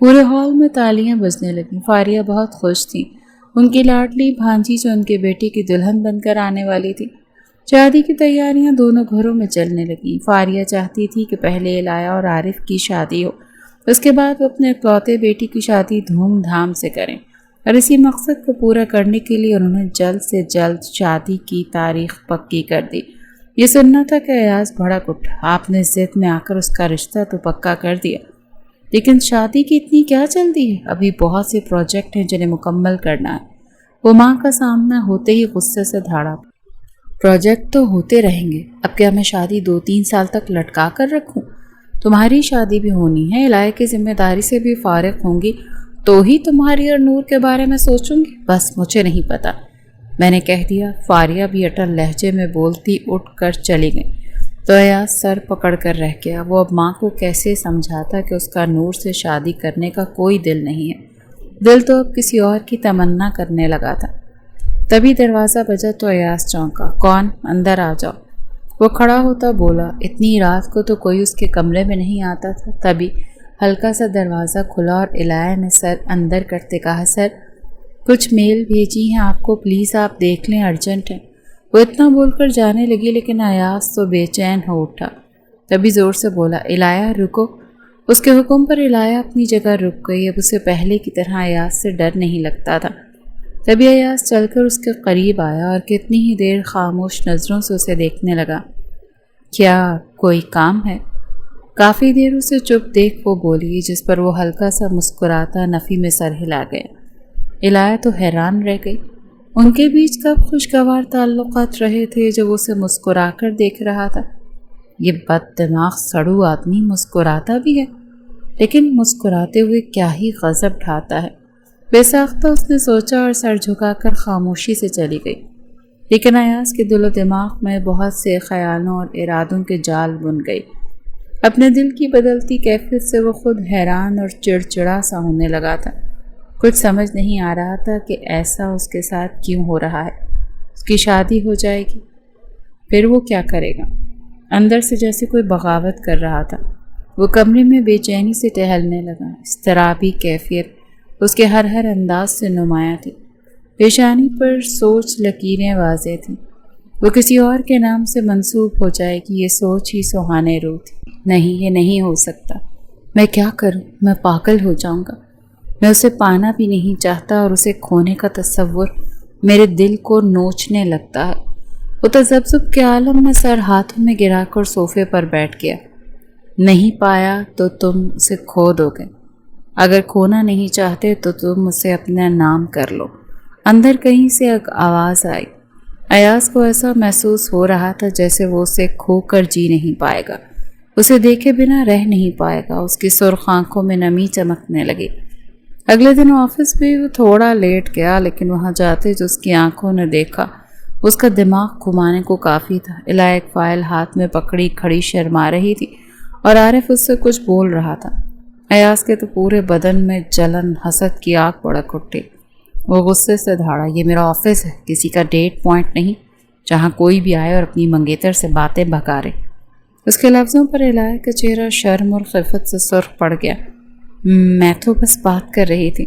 پورے ہال میں تالیاں بجنے لگیں۔ فاریہ بہت خوش تھی۔ ان کی لاڈلی بھانجی جو ان کے بیٹے کی دلہن بن کر آنے والی تھی۔ شادی کی تیاریاں دونوں گھروں میں چلنے لگیں۔ فاریہ چاہتی تھی کہ پہلے الایہ اور عارف کی شادی ہو، اس کے بعد وہ اپنے اکلوتے بیٹی کی شادی دھوم دھام سے کریں، اور اسی مقصد کو پورا کرنے کے لیے انہوں نے جلد سے جلد شادی کی تاریخ پکی کر دی۔ یہ سننا تھا کہ ایاز بھڑک اٹھا۔ آپ نے ضد میں آ کر اس کا رشتہ تو پکا کر دیا، لیکن شادی کی اتنی کیا جلدی ہے؟ ابھی بہت سے پروجیکٹ ہیں جنہیں مکمل کرنا ہے۔ وہ ماں کا سامنا ہوتے ہی غصے سے دھاڑا۔ پروجیکٹ تو ہوتے رہیں گے، اب کیا میں شادی 2-3 سال تک لٹکا کر رکھوں؟ تمہاری شادی بھی ہونی ہے، الایہ کی ذمہ داری سے بھی فارغ ہوں گی تو ہی تمہاری اور نور کے بارے میں سوچوں گی۔ بس مجھے نہیں پتا، میں نے کہہ دیا۔ فاریہ بھی اٹل لہجے میں بولتی اٹھ کر چلی گئی تو ایاز سر پکڑ کر رہ گیا۔ وہ اب ماں کو کیسے سمجھاتا کہ اس کا نور سے شادی کرنے کا کوئی دل نہیں ہے، دل تو اب کسی اور کی تمنا کرنے لگا تھا۔ تبھی دروازہ بجا تو ایاز چونکا۔ کون؟ اندر آ جاؤ۔ وہ کھڑا ہوتا بولا۔ اتنی رات کو تو کوئی اس کے کمرے میں نہیں آتا تھا۔ تبھی ہلکا سا دروازہ کھلا اور الایہ نے سر اندر کرتے کہا، سر کچھ میل بھیجی ہیں آپ کو، پلیز آپ دیکھ لیں، ارجنٹ ہے۔ وہ اتنا بول کر جانے لگی لیکن ایاز تو بے چین ہو اٹھا۔ تبھی زور سے بولا، الایہ رکو۔ اس کے حکم پر الایہ اپنی جگہ رک گئی۔ اب اسے پہلے کی طرح ایاز سے ڈر نہیں لگتا تھا۔ تبھی ایاز چل کر اس کے قریب آیا اور کتنی ہی دیر خاموش نظروں سے اسے دیکھنے لگا۔ کیا کوئی کام ہے؟ کافی دیر اسے چپ دیکھ وہ بولی، جس پر وہ ہلکا سا مسکراتا نفی میں سر ہلا گیا۔ الایہ تو حیران رہ گئی۔ ان کے بیچ کب خوشگوار تعلقات رہے تھے جو وہ اسے مسکرا کر دیکھ رہا تھا؟ یہ بد دماغ سڑو آدمی مسکراتا بھی ہے، لیکن مسکراتے ہوئے کیا ہی غضب ڈھاتا ہے۔ بے ساختہ اس نے سوچا اور سر جھکا کر خاموشی سے چلی گئی۔ لیکن ایاز کے دل و دماغ میں بہت سے خیالوں اور ارادوں کے جال بن گئی۔ اپنے دل کی بدلتی کیفیت سے وہ خود حیران اور چڑچڑا سا ہونے لگا تھا۔ کچھ سمجھ نہیں آ رہا تھا کہ ایسا اس کے ساتھ کیوں ہو رہا ہے۔ اس کی شادی ہو جائے گی، پھر وہ کیا کرے گا؟ اندر سے جیسے کوئی بغاوت کر رہا تھا۔ وہ کمرے میں بے چینی سے ٹہلنے لگا۔ اضطرابی کیفیت اس کے ہر انداز سے نمایاں تھی۔ پیشانی پر سوچ لکیریں واضح تھیں۔ وہ کسی اور کے نام سے منسوب ہو جائے گی، یہ سوچ ہی سہانے رو تھی۔ نہیں، یہ نہیں ہو سکتا۔ میں کیا کروں؟ میں پاگل ہو جاؤں گا۔ میں اسے پانا بھی نہیں چاہتا اور اسے کھونے کا تصور میرے دل کو نوچنے لگتا ہے۔ وہ تذبذب کے عالم میں سر ہاتھوں میں گرا کر صوفے پر بیٹھ گیا۔ نہیں پایا تو تم اسے کھو دو گے، اگر کھونا نہیں چاہتے تو تم اسے اپنا نام کر لو۔ اندر کہیں سے ایک آواز آئی۔ ایاز کو ایسا محسوس ہو رہا تھا جیسے وہ اسے کھو کر جی نہیں پائے گا، اسے دیکھے بنا رہ نہیں پائے گا۔ اس کی سرخ آنکھوں میں نمی چمکنے لگی۔ اگلے دن آفس بھی وہ تھوڑا لیٹ گیا، لیکن وہاں جاتے جو اس کی آنکھوں نے دیکھا اس کا دماغ گھمانے کو کافی تھا۔ الایہ ایک فائل ہاتھ میں پکڑی کھڑی شرما رہی تھی اور عارف اس سے کچھ بول رہا تھا۔ ایاز کے تو پورے بدن میں جلن حسد کی آگ بھڑک اٹھی۔ وہ غصے سے دھاڑا، یہ میرا آفس ہے، کسی کا ڈیٹ پوائنٹ نہیں جہاں کوئی بھی آئے اور اپنی منگیتر سے باتیں بھگارے۔ اس کے لفظوں پر الایہ کا چہرہ شرم اور خفت سے سرخ پڑ گیا۔ میں تو بس بات کر رہی تھی۔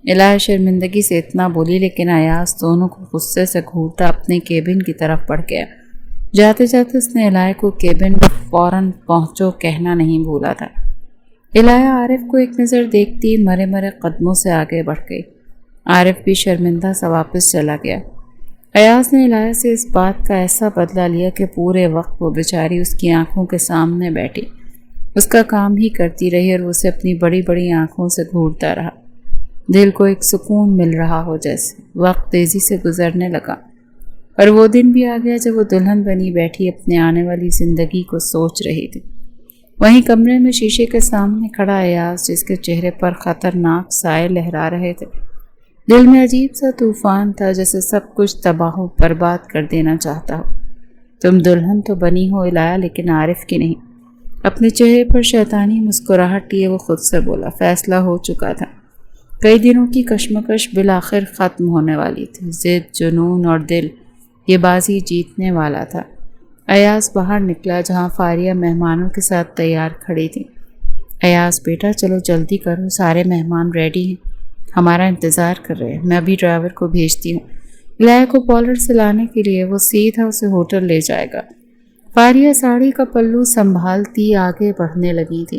الایہ شرمندگی سے اتنا بولی، لیکن ایاز دونوں کو غصے سے گھورتا اپنے کیبن کی طرف بڑھ گیا۔ جاتے جاتے اس نے الایہ کو کیبن میں فوراً پہنچو کہنا نہیں بھولا تھا۔ الایہ عارف کو ایک نظر دیکھتی مرے مرے قدموں سے آگے بڑھ گئی۔ عارف بھی شرمندہ سا واپس چلا گیا۔ ایاز نے الایہ سے اس بات کا ایسا بدلہ لیا کہ پورے وقت وہ بیچاری اس کی آنکھوں کے سامنے بیٹھی، اس کا کام ہی کرتی رہی اور اسے اپنی بڑی بڑی آنکھوں سے گھورتا رہا۔ دل کو ایک سکون مل رہا ہو جیسے۔ وقت تیزی سے گزرنے لگا اور وہ دن بھی آ گیا جب وہ دلہن بنی بیٹھی اپنے آنے والی زندگی کو سوچ رہی تھی۔ وہیں کمرے میں شیشے کے سامنے کھڑا ایاز، جس کے چہرے پر خطرناک سائے لہرا رہے تھے۔ دل میں عجیب سا طوفان تھا جیسے سب کچھ تباہ و برباد کر دینا چاہتا ہو۔ تم دلہن تو بنی ہو الایہ، لیکن عارف کی نہیں۔ اپنے چہرے پر شیطانی مسکراہٹ لیے وہ خود سے بولا۔ فیصلہ ہو چکا تھا۔ کئی دنوں کی کشمکش بالآخر ختم ہونے والی تھی۔ ضد، جنون اور دل، یہ بازی جیتنے والا تھا۔ ایاز باہر نکلا جہاں فاریہ مہمانوں کے ساتھ تیار کھڑی تھی۔ ایاز بیٹا چلو جلدی کرو، سارے مہمان ریڈی ہیں، ہمارا انتظار کر رہے ہیں، میں ابھی ڈرائیور کو بھیجتی ہوں۔ الہیہ کو پولر سے لانے کے لیے وہ سیدھا اسے ہوٹل لے جائے گا۔ فاریہ ساڑی کا پلو سنبھالتی آگے بڑھنے لگی تھی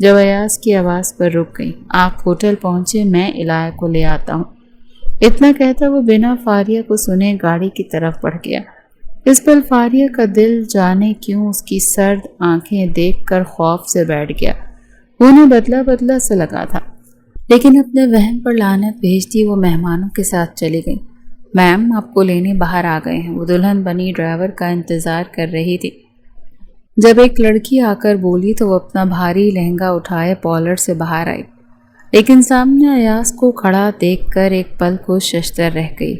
جب ایاز کی آواز پر رک گئی۔ آپ ہوٹل پہنچے، میں الہیہ کو لے آتا ہوں۔ اتنا کہتا وہ بنا فاریہ کو سنے گاڑی کی طرف بڑھ گیا۔ اس پل فاریہ کا دل جانے کیوں اس کی سرد آنکھیں دیکھ کر خوف سے بیٹھ گیا۔ انہیں بدلا بدلا سے لگا تھا، لیکن اپنے وہم پر لعنت بھیجتی وہ مہمانوں کے ساتھ چلی گئی۔ میم آپ کو لینے باہر آ گئے ہیں۔ وہ دلہن بنی ڈرائیور کا انتظار کر رہی تھی۔ جب ایک لڑکی آ کر بولی تو وہ اپنا بھاری لہنگا اٹھائے پارلر سے باہر آئی، لیکن سامنے ایاز کو کھڑا دیکھ کر ایک پل کو ششدر رہ گئی۔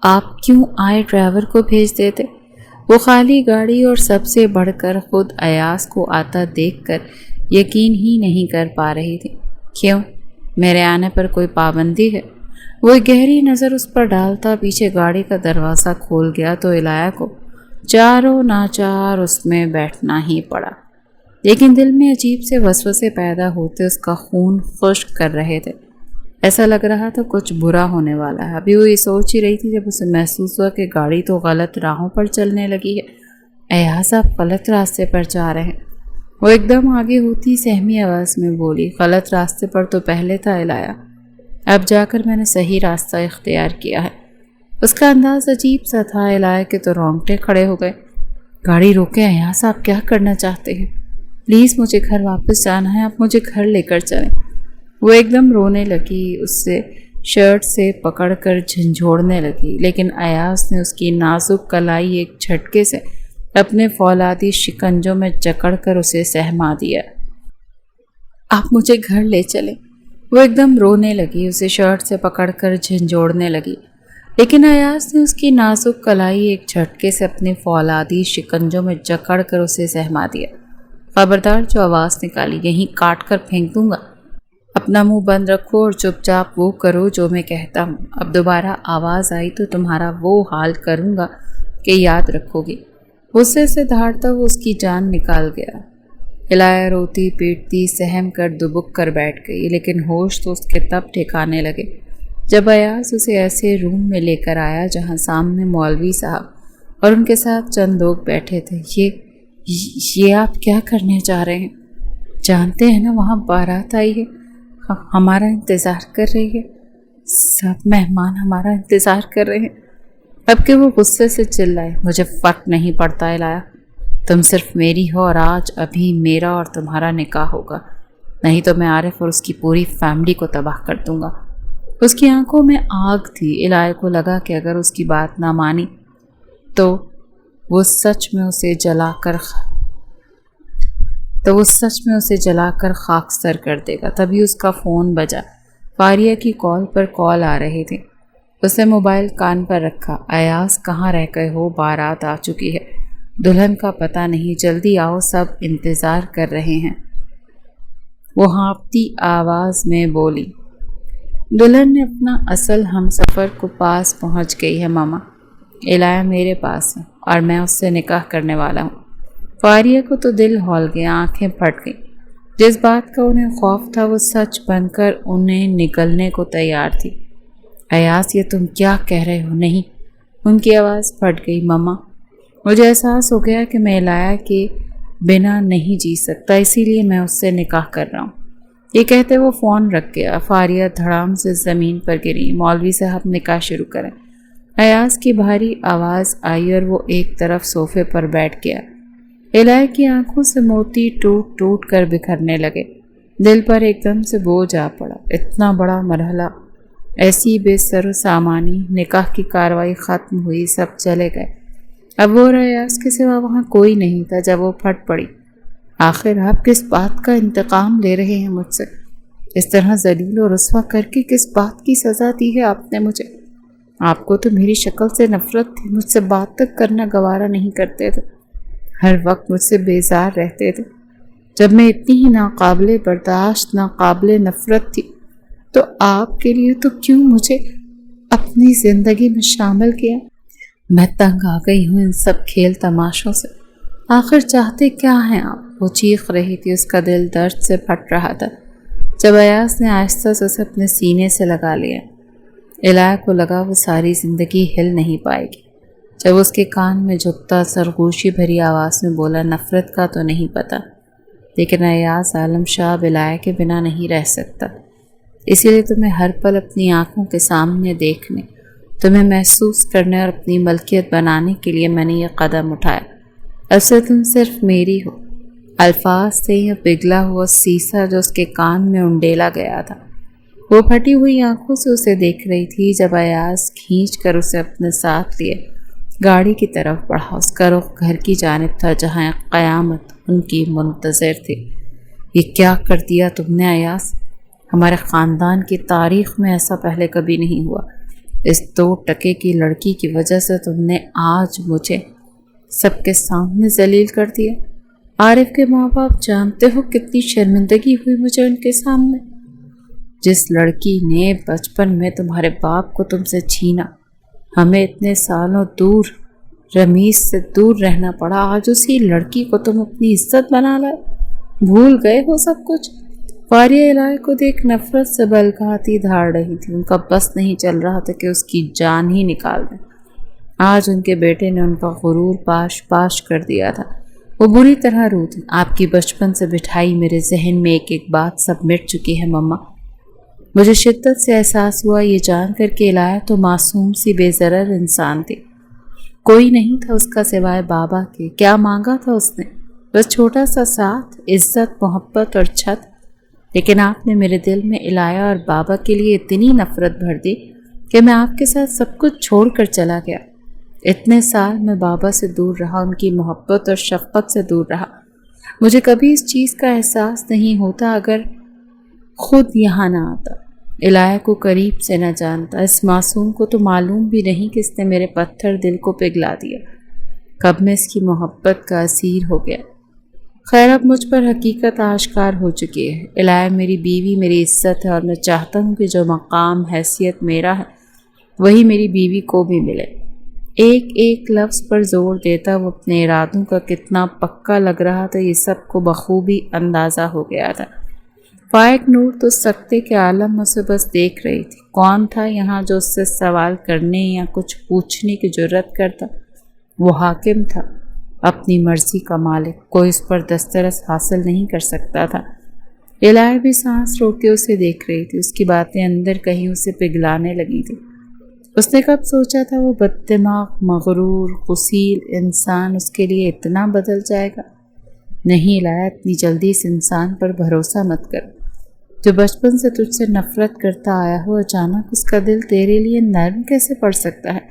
آپ کیوں آئے؟ ڈرائیور کو بھیج دیتے۔ وہ خالی گاڑی اور سب سے بڑھ کر خود ایاز کو آتا دیکھ کر یقین ہی نہیں کر پا رہی تھی۔ کیوں؟ میرے آنے پر کوئی پابندی ہے؟ وہ ایک گہری نظر اس پر ڈالتا پیچھے گاڑی کا دروازہ کھول گیا تو الہیہ کو چاروں ناچار اس میں بیٹھنا ہی پڑا، لیکن دل میں عجیب سے وسوسے پیدا ہوتے اس کا خون خشک کر رہے تھے۔ ایسا لگ رہا تھا کچھ برا ہونے والا ہے۔ ابھی وہ یہ سوچ ہی رہی تھی جب اسے محسوس ہوا کہ گاڑی تو غلط راہوں پر چلنے لگی ہے۔ ایاز آپ غلط راستے پر جا رہے ہیں۔ وہ ایک دم آگے ہوتی سہمی آواز میں بولی۔ غلط راستے پر تو پہلے تھا الہیہ، اب جا کر میں نے صحیح راستہ اختیار کیا ہے۔ اس کا انداز عجیب سا تھا۔ الہیہ کے تو رونگٹے کھڑے ہو گئے۔ گاڑی روکے ایاز، آپ کیا کرنا چاہتے ہیں؟ پلیز مجھے گھر واپس جانا ہے، آپ مجھے گھر لے کر چلیں۔ وہ ایک دم رونے لگی، اس سے شرٹ سے پکڑ کر جھنجھوڑنے لگی، لیکن ایاز نے اس کی نازک کلائی ایک جھٹکے سے اپنے فولادی شکنجوں میں جکڑ کر اسے سہما دیا۔ آپ مجھے گھر لے چلیں۔ وہ ایک دم رونے لگی، اسے شرٹ سے پکڑ کر جھنجھوڑنے لگی، لیکن ایاز نے اس کی نازک کلائی ایک جھٹکے سے اپنے فولادی شکنجوں میں جکڑ کر اسے سہما دیا۔ خبردار جو آواز نکالی یہیں کاٹ کر پھینک دوں گا۔ اپنا منہ بند رکھو اور چپ چاپ وہ کرو جو میں کہتا ہوں۔ اب دوبارہ آواز آئی تو تمہارا وہ حال کروں گا کہ یاد رکھو گی۔ غصے سے دھاڑتا وہ اس کی جان نکال گیا۔ الہیہ روتی پیٹتی سہم کر دبک کر بیٹھ گئی، لیکن ہوش تو اس کے تب ٹھکانے لگے جب ایاز اسے ایسے روم میں لے کر آیا جہاں سامنے مولوی صاحب اور ان کے ساتھ چند لوگ بیٹھے تھے۔ یہ آپ کیا کرنے جا رہے ہیں؟ جانتے ہیں نا وہاں بارات آئی ہے، ہمارا انتظار کر رہی ہے، سب مہمان ہمارا انتظار کر رہے ہیں۔ اب کہ وہ غصے سے چلائے، مجھے فرق نہیں پڑتا الہیہ، تم صرف میری ہو اور آج ابھی میرا اور تمہارا نکاح ہوگا، نہیں تو میں عارف اور اس کی پوری فیملی کو تباہ کر دوں گا۔ اس کی آنکھوں میں آگ تھی۔ الہیہ کو لگا کہ اگر اس کی بات نہ مانی تو وہ سچ میں اسے جلا کر خاکستر کر دے گا۔ تبھی اس کا فون بجا۔ فاریہ کی کال پر کال آ رہی تھی۔ اس نے موبائل کان پر رکھا۔ ایاز کہاں رہ گئے ہو؟ بارات آ چکی ہے، دلہن کا پتہ نہیں، جلدی آؤ، سب انتظار کر رہے ہیں۔ وہ ہانپتی آواز میں بولی۔ دلہن نے اپنا اصل ہم سفر کو پاس پہنچ گئی ہے ماما، الہیہ میرے پاس ہے اور میں اس سے نکاح کرنے والا ہوں۔ فاریہ کو تو دل ہول گیا، آنکھیں پھٹ گئیں۔ جس بات کا انہیں خوف تھا وہ سچ بن کر انہیں نگلنے کو تیار تھی۔ ایاز یہ تم کیا کہہ رہے ہو؟ نہیں، ان کی آواز پھٹ گئی۔ ماما مجھے احساس ہو گیا کہ میں الہیہ کے بنا نہیں جی سکتا، اسی لیے میں اس سے نکاح کر رہا ہوں۔ یہ کہتے وہ فون رکھ گیا۔ فاریہ دھڑام سے زمین پر گری۔ مولوی صاحب نکاح شروع کریں۔ ایاز کی بھاری آواز آئی اور وہ ایک طرف صوفے پر بیٹھ گیا۔ الہیہ کی آنکھوں سے موتی ٹوٹ ٹوٹ کر بکھرنے لگے۔ دل پر ایک دم سے بوجھ آ پڑا۔ اتنا بڑا مرحلہ، ایسی بے سر و سامانی، نکاح کی کاروائی ختم ہوئی، سب چلے گئے۔ اب وہ ایاز کے سوا وہاں کوئی نہیں تھا۔ جب وہ پھٹ پڑی، آخر آپ کس بات کا انتقام لے رہے ہیں مجھ سے؟ اس طرح ذلیل و رسوا کر کے کس بات کی سزا دی ہے آپ نے مجھے؟ آپ کو تو میری شکل سے نفرت تھی، مجھ سے بات تک کرنا گوارا نہیں کرتے تھے، ہر وقت مجھ سے بیزار رہتے تھے۔ جب میں اتنی ہی ناقابل برداشت، ناقابل نفرت تھی تو آپ کے لیے تو کیوں مجھے اپنی زندگی میں شامل کیا؟ میں تنگ آ گئی ہوں ان سب کھیل تماشوں سے۔ آخر چاہتے کیا ہیں آپ؟ وہ چیخ رہی تھی، اس کا دل درد سے پھٹ رہا تھا جب ایاز نے آہستہ سے اسے اپنے سینے سے لگا لیا۔ الہیہ کو لگا وہ ساری زندگی ہل نہیں پائے گی جب اس کے کان میں جھکتا سرگوشی بھری آواز میں بولا، نفرت کا تو نہیں پتہ، لیکن ایاز عالم شاہ اب الہیہ کے بنا نہیں رہ سکتا، اسی لیے تمہیں ہر پل اپنی آنکھوں کے سامنے دیکھنے، تمہیں محسوس کرنے اور اپنی ملکیت بنانے کے لیے میں نے یہ قدم اٹھایا۔ اب سے تم صرف میری ہو۔ الفاظ سے یہ پگھلا ہوا سیسا جو اس کے کان میں انڈیلا گیا تھا۔ وہ پھٹی ہوئی آنکھوں سے اسے دیکھ رہی تھی جب ایاز کھینچ کر اسے اپنے ساتھ لیے گاڑی کی طرف بڑھا۔ اس کا رخ گھر کی جانب تھا جہاں قیامت ان کی منتظر تھی۔ یہ کیا کر دیا تم نے ایاز؟ ہمارے خاندان کی تاریخ میں ایسا پہلے کبھی نہیں ہوا۔ اس 2 ٹکے کی لڑکی کی وجہ سے تم نے آج مجھے سب کے سامنے ذلیل کر دیا۔ عارف کے ماں باپ جانتے ہو کتنی شرمندگی ہوئی مجھے ان کے سامنے۔ جس لڑکی نے بچپن میں تمہارے باپ کو تم سے چھینا، ہمیں اتنے سالوں دور رمیز سے دور رہنا پڑا، آج اسی لڑکی کو تم اپنی عزت بنا لائے۔ بھول گئے ہو سب کچھ۔ فاریہ الہیہ کو دیکھ نفرت سے بلگاتی دھاڑ رہی تھی۔ ان کا بس نہیں چل رہا تھا کہ اس کی جان ہی نکال دیں۔ آج ان کے بیٹے نے ان کا غرور پاش پاش کر دیا تھا۔ وہ بری طرح رو تھی۔ آپ کی بچپن سے بٹھائی میرے ذہن میں ایک ایک بات سب مٹ چکی ہے مما۔ مجھے شدت سے احساس ہوا یہ جان کر کہ الہیہ تو معصوم سی بے ضرر انسان تھی۔ کوئی نہیں تھا اس کا سوائے بابا کے۔ کیا مانگا تھا اس نے؟ بس چھوٹا سا ساتھ، عزت، محبت اور چھت۔ لیکن آپ نے میرے دل میں الہیہ اور بابا کے لیے اتنی نفرت بھر دی کہ میں آپ کے ساتھ سب کچھ چھوڑ کر چلا گیا۔ اتنے سال میں بابا سے دور رہا، ان کی محبت اور شفقت سے دور رہا۔ مجھے کبھی اس چیز کا احساس نہیں ہوتا اگر خود یہاں نہ آتا، الہیہ کو قریب سے نہ جانتا۔ اس معصوم کو تو معلوم بھی نہیں کہ اس نے میرے پتھر دل کو پگھلا دیا، کب میں اس کی محبت کا اسیر ہو گیا۔ خیر اب مجھ پر حقیقت آشکار ہو چکی ہے۔ الہیہ میری بیوی، میری عزت ہے، اور میں چاہتا ہوں کہ جو مقام حیثیت میرا ہے وہی میری بیوی کو بھی ملے۔ ایک ایک لفظ پر زور دیتا وہ اپنے ارادوں کا کتنا پکا لگ رہا تھا، یہ سب کو بخوبی اندازہ ہو گیا تھا۔ فائق نور تو سکتے کے عالم میں سے بس دیکھ رہی تھی۔ کون تھا یہاں جو اس سے سوال کرنے یا کچھ پوچھنے کی جرت کرتا؟ وہ حاکم تھا، اپنی مرضی کا مالک، کوئی اس پر دسترس حاصل نہیں کر سکتا تھا۔ الہیہ بھی سانس روک کے اسے دیکھ رہی تھی، اس کی باتیں اندر کہیں اسے پگھلانے لگی تھی۔ اس نے کب سوچا تھا وہ بددماغ، مغرور، غسیل انسان اس کے لیے اتنا بدل جائے گا؟ نہیں الہیہ، اتنی جلدی اس انسان پر بھروسہ مت کر جو بچپن سے تجھ سے نفرت کرتا آیا ہو، اچانک اس کا دل تیرے لیے نرم کیسے پڑ سکتا ہے؟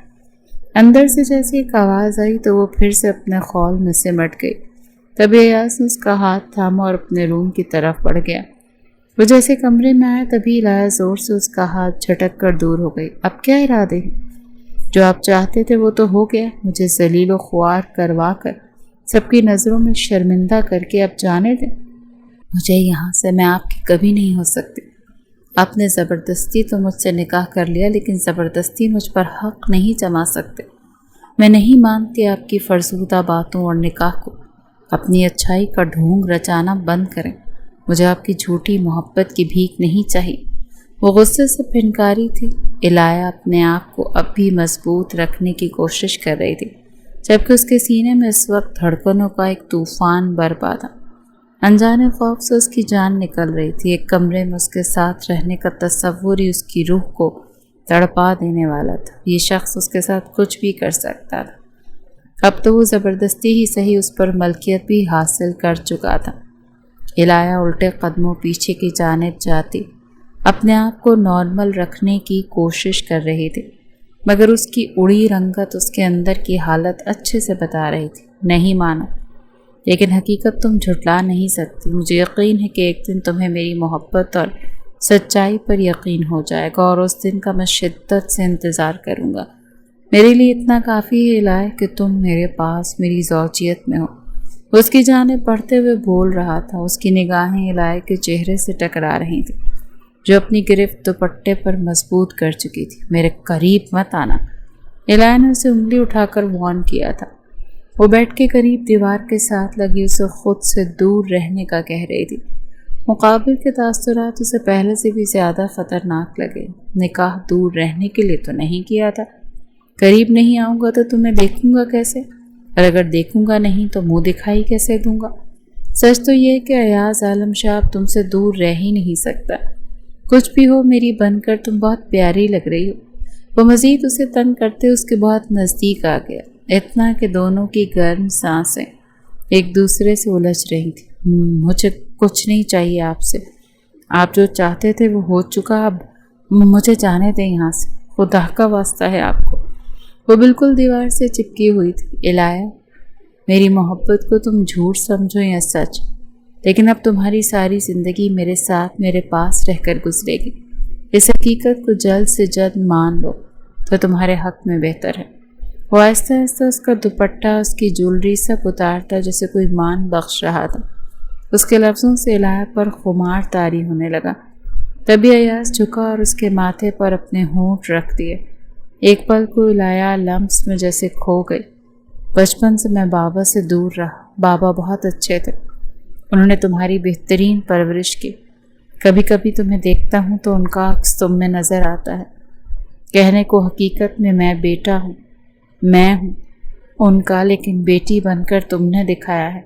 اندر سے جیسے ایک آواز آئی تو وہ پھر سے اپنے خول میں سمٹ گئی۔ تب ایاز نے اس کا ہاتھ تھاما اور اپنے روم کی طرف بڑھ گیا۔ وہ جیسے کمرے میں آیا تبھی الہیہ زور سے اس کا ہاتھ جھٹک کر دور ہو گئی۔ اب کیا ارادے ہیں؟ جو آپ چاہتے تھے وہ تو ہو گیا، مجھے ذلیل و خوار کروا کر سب کی نظروں میں شرمندہ کر کے اب جانے دیں۔ مجھے یہاں سے میں آپ کی کبھی نہیں ہو سکتی۔ آپ نے زبردستی تو مجھ سے نکاح کر لیا، لیکن زبردستی مجھ پر حق نہیں جما سکتے۔ میں نہیں مانتی آپ کی فرسودہ باتوں اور نکاح کو۔ اپنی اچھائی کا ڈھونگ رچانا بند کریں۔ مجھے آپ کی جھوٹی محبت کی بھیک نہیں چاہیے۔ وہ غصے سے پھنکاری تھی۔ الہیہ اپنے آپ کو اب بھی مضبوط رکھنے کی کوشش کر رہی تھی، جبکہ اس کے سینے میں اس وقت دھڑکنوں کا ایک طوفان برپا تھا۔ انجانے خوف سے اس کی جان نکل رہی تھی۔ ایک کمرے میں اس کے ساتھ رہنے کا تصور ہی اس کی روح کو تڑپا دینے والا تھا۔ یہ شخص اس کے ساتھ کچھ بھی کر سکتا تھا۔ اب تو وہ زبردستی ہی صحیح اس پر ملکیت بھی حاصل کر چکا تھا۔ الہیہ الٹے قدموں پیچھے کی جانب جاتی اپنے آپ کو نارمل رکھنے کی کوشش کر رہی تھی، مگر اس کی اڑی رنگت اس کے اندر کی حالت اچھے سے بتا رہی تھی۔ نہیں مانا، لیکن حقیقت تم جھٹلا نہیں سکتی۔ مجھے یقین ہے کہ ایک دن تمہیں میری محبت اور سچائی پر یقین ہو جائے گا، اور اس دن کا میں شدت سے انتظار کروں گا۔ میرے لیے اتنا کافی ہے الہیہ کہ تم میرے پاس میری زوجیت میں ہو۔ اس کی جانب بڑھتے ہوئے بول رہا تھا۔ اس کی نگاہیں الہیہ کے چہرے سے ٹکرا رہی تھیں، جو اپنی گرفت دوپٹے پر مضبوط کر چکی تھی۔ میرے قریب مت آنا، الہیہ نے اسے انگلی اٹھا کر وارن کیا تھا۔ وہ بیڈ کے قریب دیوار کے ساتھ لگی اسے خود سے دور رہنے کا کہہ رہی تھی۔ مقابل کے تاثرات اسے پہلے سے بھی زیادہ خطرناک لگے۔ نکاح دور رہنے کے لیے تو نہیں کیا تھا، قریب نہیں آؤں گا تو تمہیں دیکھوں گا کیسے، اور اگر دیکھوں گا نہیں تو منہ دکھائی کیسے دوں گا؟ سچ تو یہ کہ ایاز عالم شاہ اب تم سے دور رہ ہی نہیں سکتا۔ کچھ بھی ہو میری بن کر تم بہت پیاری لگ رہی ہو۔ وہ مزید اسے تنگ کرتے اس کے بہت نزدیک آ گیا، اتنا کہ دونوں کی گرم سانسیں ایک دوسرے سے الجھ رہی تھی۔ مجھے کچھ نہیں چاہیے آپ سے، آپ جو چاہتے تھے وہ ہو چکا، اب مجھے جانے دیں یہاں سے، خدا کا واسطہ ہے آپ کو۔ وہ بالکل دیوار سے چپکی ہوئی تھی۔ الہیہ، میری محبت کو تم جھوٹ سمجھو یا سچ، لیکن اب تمہاری ساری زندگی میرے ساتھ میرے پاس رہ کر گزرے گی۔ اس حقیقت کو جلد سے جلد مان لو تو تمہارے حق میں بہتر ہے۔ وہ آہستہ آہستہ اس کا دوپٹہ، اس کی جولری سب اتارتا جیسے کوئی مان بخش رہا تھا۔ اس کے لفظوں سے الہیہ پر خمار طاری ہونے لگا۔ تبھی ایاز جھکا اور اس کے ماتھے پر اپنے ہونٹ رکھ دیے۔ ایک پل کو الہیہ لمس میں جیسے کھو گئی۔ بچپن سے میں بابا سے دور رہا، بابا بہت اچھے تھے، انہوں نے تمہاری بہترین پرورش کی۔ کبھی کبھی تمہیں دیکھتا ہوں تو ان کا عکس تم میں نظر آتا ہے۔ کہنے کو حقیقت میں بیٹا ہوں، میں ہوں ان کا، لیکن بیٹی بن کر تم نے دکھایا ہے۔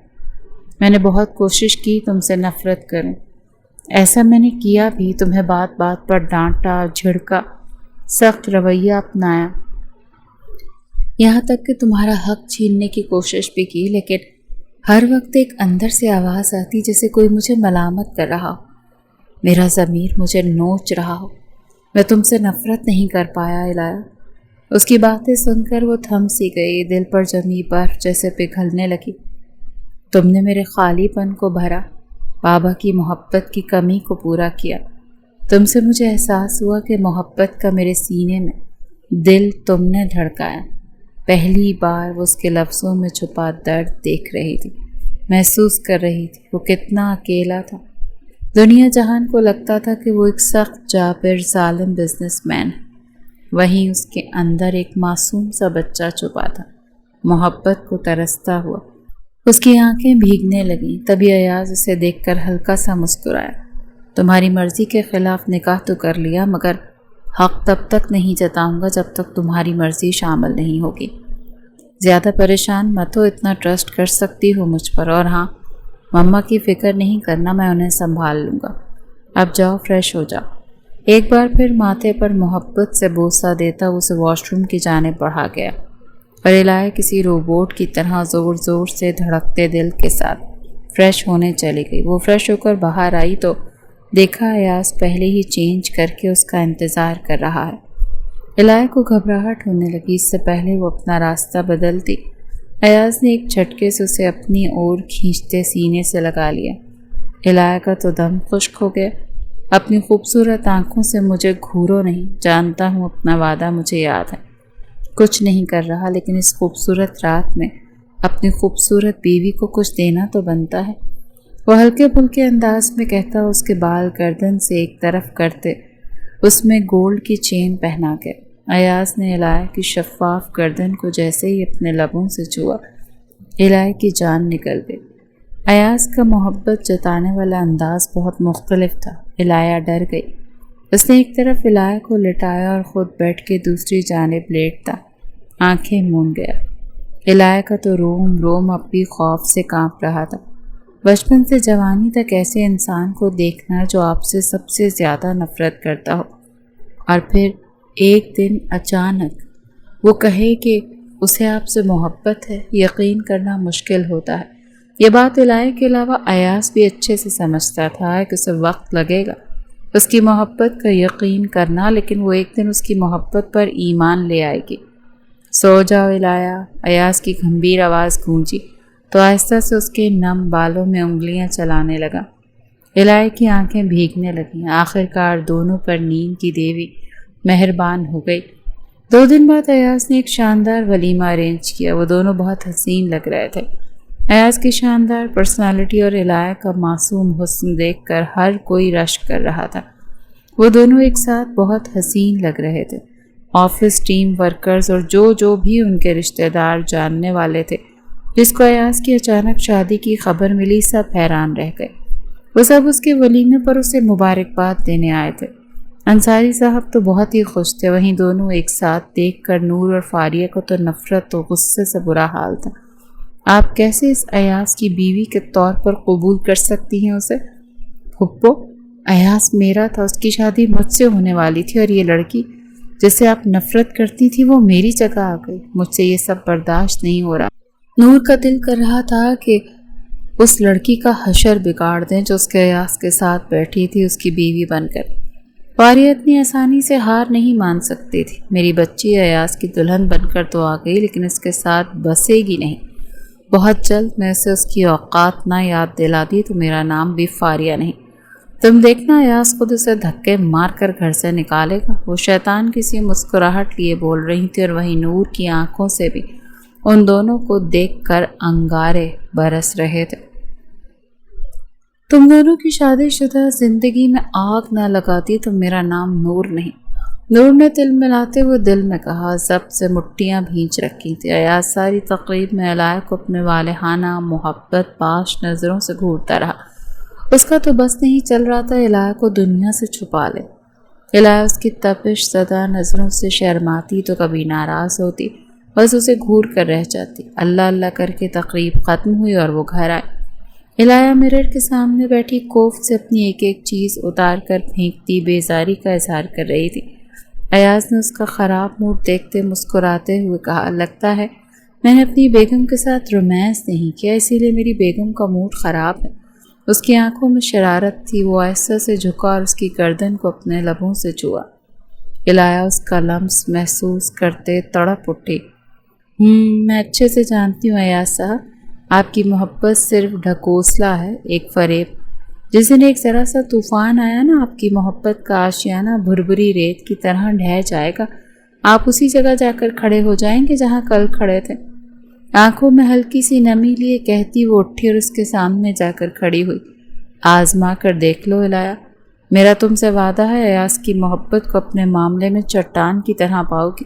میں نے بہت کوشش کی تم سے نفرت کروں، ایسا میں نے کیا بھی، تمہیں بات بات پر ڈانٹا، جھڑکا، سخت رویہ اپنایا، یہاں تک کہ تمہارا حق چھیننے کی کوشش بھی کی، لیکن ہر وقت ایک اندر سے آواز آتی جیسے کوئی مجھے ملامت کر رہا ہو، میرا ضمیر مجھے نوچ رہا ہو۔ میں تم سے نفرت نہیں کر پایا الہیہ۔ اس کی باتیں سن کر وہ تھم سی گئی، دل پر جمی برف جیسے پگھلنے لگی۔ تم نے میرے خالی پن کو بھرا، بابا کی محبت کی کمی کو پورا کیا۔ تم سے مجھے احساس ہوا کہ محبت کا میرے سینے میں دل تم نے دھڑکایا۔ پہلی بار وہ اس کے لفظوں میں چھپا درد دیکھ رہی تھی، محسوس کر رہی تھی وہ کتنا اکیلا تھا۔ دنیا جہان کو لگتا تھا کہ وہ ایک سخت جابر ظالم بزنس مین ہے، وہیں اس کے اندر ایک معصوم سا بچہ چھپا تھا، محبت کو ترستا ہوا۔ اس کی آنکھیں بھیگنے لگیں۔ تبھی ایاز اسے دیکھ کر ہلکا سا مسکرایا۔ تمہاری مرضی کے خلاف نکاح تو کر لیا، مگر حق تب تک نہیں جتاؤں گا جب تک تمہاری مرضی شامل نہیں ہوگی۔ زیادہ پریشان مت ہو، اتنا ٹرسٹ کر سکتی ہو مجھ پر، اور ہاں، مما کی فکر نہیں کرنا، میں انہیں سنبھال لوں گا۔ اب جاؤ فریش ہو جاؤ۔ ایک بار پھر ماتھے پر محبت سے بوسہ دیتا اسے واش روم کی جانب بڑھا گیا، اور الہیہ کسی روبوٹ کی طرح زور زور سے دھڑکتے دل کے ساتھ فریش ہونے چلی گئی۔ وہ فریش ہو کر باہر آئی تو دیکھا ایاز پہلے ہی چینج کر کے اس کا انتظار کر رہا ہے۔ الہیہ کو گھبراہٹ ہونے لگی۔ اس سے پہلے وہ اپنا راستہ بدلتی، ایاز نے ایک جھٹکے سے اسے اپنی اور کھینچتے سینے سے لگا لیا۔ الہیہ کا تو دم خشک ہو گیا۔ اپنی خوبصورت آنکھوں سے مجھے گھورو نہیں، جانتا ہوں اپنا وعدہ مجھے یاد ہے، کچھ نہیں کر رہا، لیکن اس خوبصورت رات میں اپنی خوبصورت بیوی کو کچھ دینا تو بنتا ہے۔ وہ ہلکے پھلکے انداز میں کہتا، اس کے بال گردن سے ایک طرف کرتے اس میں گولڈ کی چین پہنا کے۔ ایاز نے الہیہ کی شفاف گردن کو جیسے ہی اپنے لبوں سے چھوا، الہیہ کی جان نکل گئی۔ ایاز کا محبت جتانے والا انداز بہت مختلف تھا۔ الہیہ ڈر گئی۔ اس نے ایک طرف الہیہ کو لٹایا اور خود بیٹھ کے دوسری جانب لیٹتا آنکھیں مون گیا۔ الہیہ کا تو روم روم اب بھی خوف سے کانپ رہا تھا۔ بچپن سے جوانی تک ایسے انسان کو دیکھنا جو آپ سے سب سے زیادہ نفرت کرتا ہو، اور پھر ایک دن اچانک وہ کہے کہ اسے آپ سے محبت ہے، یقین کرنا مشکل ہوتا ہے۔ یہ بات الہیہ کے علاوہ ایاز بھی اچھے سے سمجھتا تھا کہ اسے وقت لگے گا اس کی محبت کا یقین کرنا، لیکن وہ ایک دن اس کی محبت پر ایمان لے آئے گی۔ سو جاؤ الہیہ، ایاز کی گمبھیر آواز گونجی تو آہستہ سے اس کے نم بالوں میں انگلیاں چلانے لگا۔ الہیہ کی آنکھیں بھیگنے لگیں۔ آخرکار دونوں پر نیند کی دیوی مہربان ہو گئی۔ 2 دن بعد ایاز نے ایک شاندار ولیمہ ارینج کیا۔ وہ دونوں بہت حسین لگ رہے تھے۔ ایاز کی شاندار پرسنالٹی اور الہیہ کا معصوم حسن دیکھ کر ہر کوئی رشک کر رہا تھا۔ وہ دونوں ایک ساتھ بہت حسین لگ رہے تھے۔ آفس ٹیم ورکرز اور جو بھی ان کے رشتہ دار جاننے والے تھے، جس کو ایاز کی اچانک شادی کی خبر ملی سب حیران رہ گئے۔ وہ سب اس کے ولیمے پر اسے مبارکباد دینے آئے تھے۔ انصاری صاحب تو بہت ہی خوش تھے، وہیں دونوں ایک ساتھ دیکھ کر نور اور فاریہ کو تو نفرت و غصے سے برا حال تھا۔ آپ کیسے اس ایاز کی بیوی کے طور پر قبول کر سکتی ہیں اسے؟ پھپھو، ایاز میرا تھا، اس کی شادی مجھ سے ہونے والی تھی، اور یہ لڑکی جس سے آپ نفرت کرتی تھی وہ میری جگہ آ گئی۔ مجھ سے یہ سب برداشت نہیں ہو رہا۔ نور کا دل کر رہا تھا کہ اس لڑکی کا حشر بگاڑ دیں جو اس کے ایاز کے ساتھ بیٹھی تھی اس کی بیوی بن کر۔ فاریہ اتنی آسانی سے ہار نہیں مان سکتی تھی۔ میری بچی ایاز کی دلہن بن کر تو آ گئی، لیکن اس کے ساتھ بسے گی نہیں۔ بہت جلد میں اسے اس کی اوقات نہ یاد دلا دی تو میرا نام بھی فاریہ نہیں۔ تم دیکھنا ایاز خود اسے دھکے مار کر گھر سے نکالے گا۔ وہ شیطان کسی مسکراہٹ لیے بول رہی تھی، اور وہیں نور کی آنکھوں سے بھی ان دونوں کو دیکھ کر انگارے برس رہے تھے۔ تم دونوں کی شادی شدہ زندگی میں آگ نہ لگاتی تو میرا نام نور نہیں۔ نور نے تل ملاتے ہوئے دل میں کہا۔ ضبط سے مٹھیاں بھینچ رکھی تھی۔ ایاز ساری تقریب میں الہیہ کو اپنے والہانہ محبت باش نظروں سے گھورتا رہا۔ اس کا تو بس نہیں چل رہا تھا الہیہ کو دنیا سے چھپا لے۔ الہیہ اس کی تپش زدہ نظروں سے شرماتی تو کبھی ناراض ہوتی، بس اسے گھور کر رہ جاتی۔ اللہ اللہ کر کے تقریب ختم ہوئی اور وہ گھر آئے۔ الہیہ مرر کے سامنے بیٹھی کوفت سے اپنی ایک ایک چیز اتار کر پھینکتی بیزاری کا اظہار کر رہی تھی۔ ایاز نے اس کا خراب موڈ دیکھتے مسکراتے ہوئے کہا، لگتا ہے میں نے اپنی بیگم کے ساتھ رومانس نہیں کیا، اسی لیے میری بیگم کا موڈ خراب ہے۔ اس کی آنکھوں میں شرارت تھی۔ وہ آہستہ سے جھکا اور اس کی گردن کو اپنے لبوں سے چھوا۔ الہیہ اس کا لمس محسوس کرتے تڑپ اٹھی۔ میں اچھے سے جانتی ہوں ایاز صاحب، آپ کی محبت صرف ڈھکوسلا ہے، ایک فریب۔ جس دن ایک ذرا سا طوفان آیا نا، آپ کی محبت کا آشیانہ بھربری ریت کی طرح ڈھہ جائے گا۔ آپ اسی جگہ جا کر کھڑے ہو جائیں گے جہاں کل کھڑے تھے۔ آنکھوں میں ہلکی سی نمی لیے کہتی وہ اٹھی اور اس کے سامنے جا کر کھڑی ہوئی۔ آزما کر دیکھ لو الہیہ، میرا تم سے وعدہ ہے ایاز کی محبت کو اپنے معاملے میں چٹان کی طرح پاؤ گی۔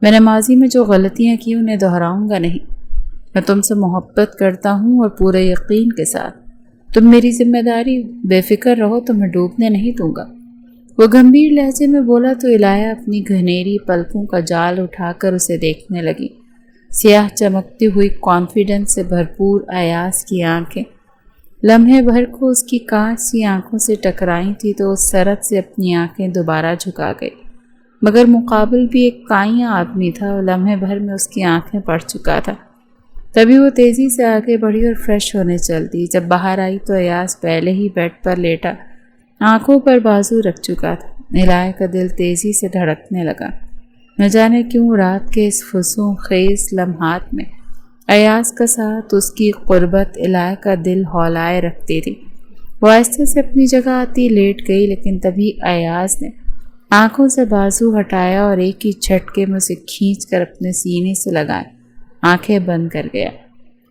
میں نے ماضی میں جو غلطیاں کی انہیں دہراؤں گا نہیں۔ میں تم سے محبت کرتا ہوں اور پورے یقین کے ساتھ۔ تم میری ذمہ داری، بے فکر رہو، تمہیں ڈوبنے نہیں دوں گا۔ وہ گمبھیر لہجے میں بولا تو الہیہ اپنی گھنیری پلکوں کا جال اٹھا کر اسے دیکھنے لگی۔ سیاہ چمکتی ہوئی کانفیڈنس سے بھرپور ایاز کی آنکھیں لمحے بھر کو اس کی کانچ سی آنکھوں سے ٹکرائی تھی تو اس سرت سے اپنی آنکھیں دوبارہ جھکا گئی، مگر مقابل بھی ایک کائیاں آدمی تھا اور لمحے بھر میں اس کی آنکھیں پڑ چکا تھا۔ تبھی وہ تیزی سے آگے بڑھی اور فریش ہونے چل دی۔ جب باہر آئی تو ایاز پہلے ہی بیڈ پر لیٹا آنکھوں پر بازو رکھ چکا تھا۔ الہیہ کا دل تیزی سے دھڑکنے لگا۔ نہ جانے کیوں رات کے اس فسوں خیز لمحات میں ایاز کا ساتھ، اس کی قربت الہیہ کا دل ہولائے رکھتی تھی۔ وہ آہستہ سے اپنی جگہ آتی لیٹ گئی، لیکن تبھی ایاز نے آنکھوں سے بازو ہٹایا اور ایک ہی جھٹکے میں اسے کھینچ کر اپنے سینے سے لگائے آنکھیں بند کر گیا۔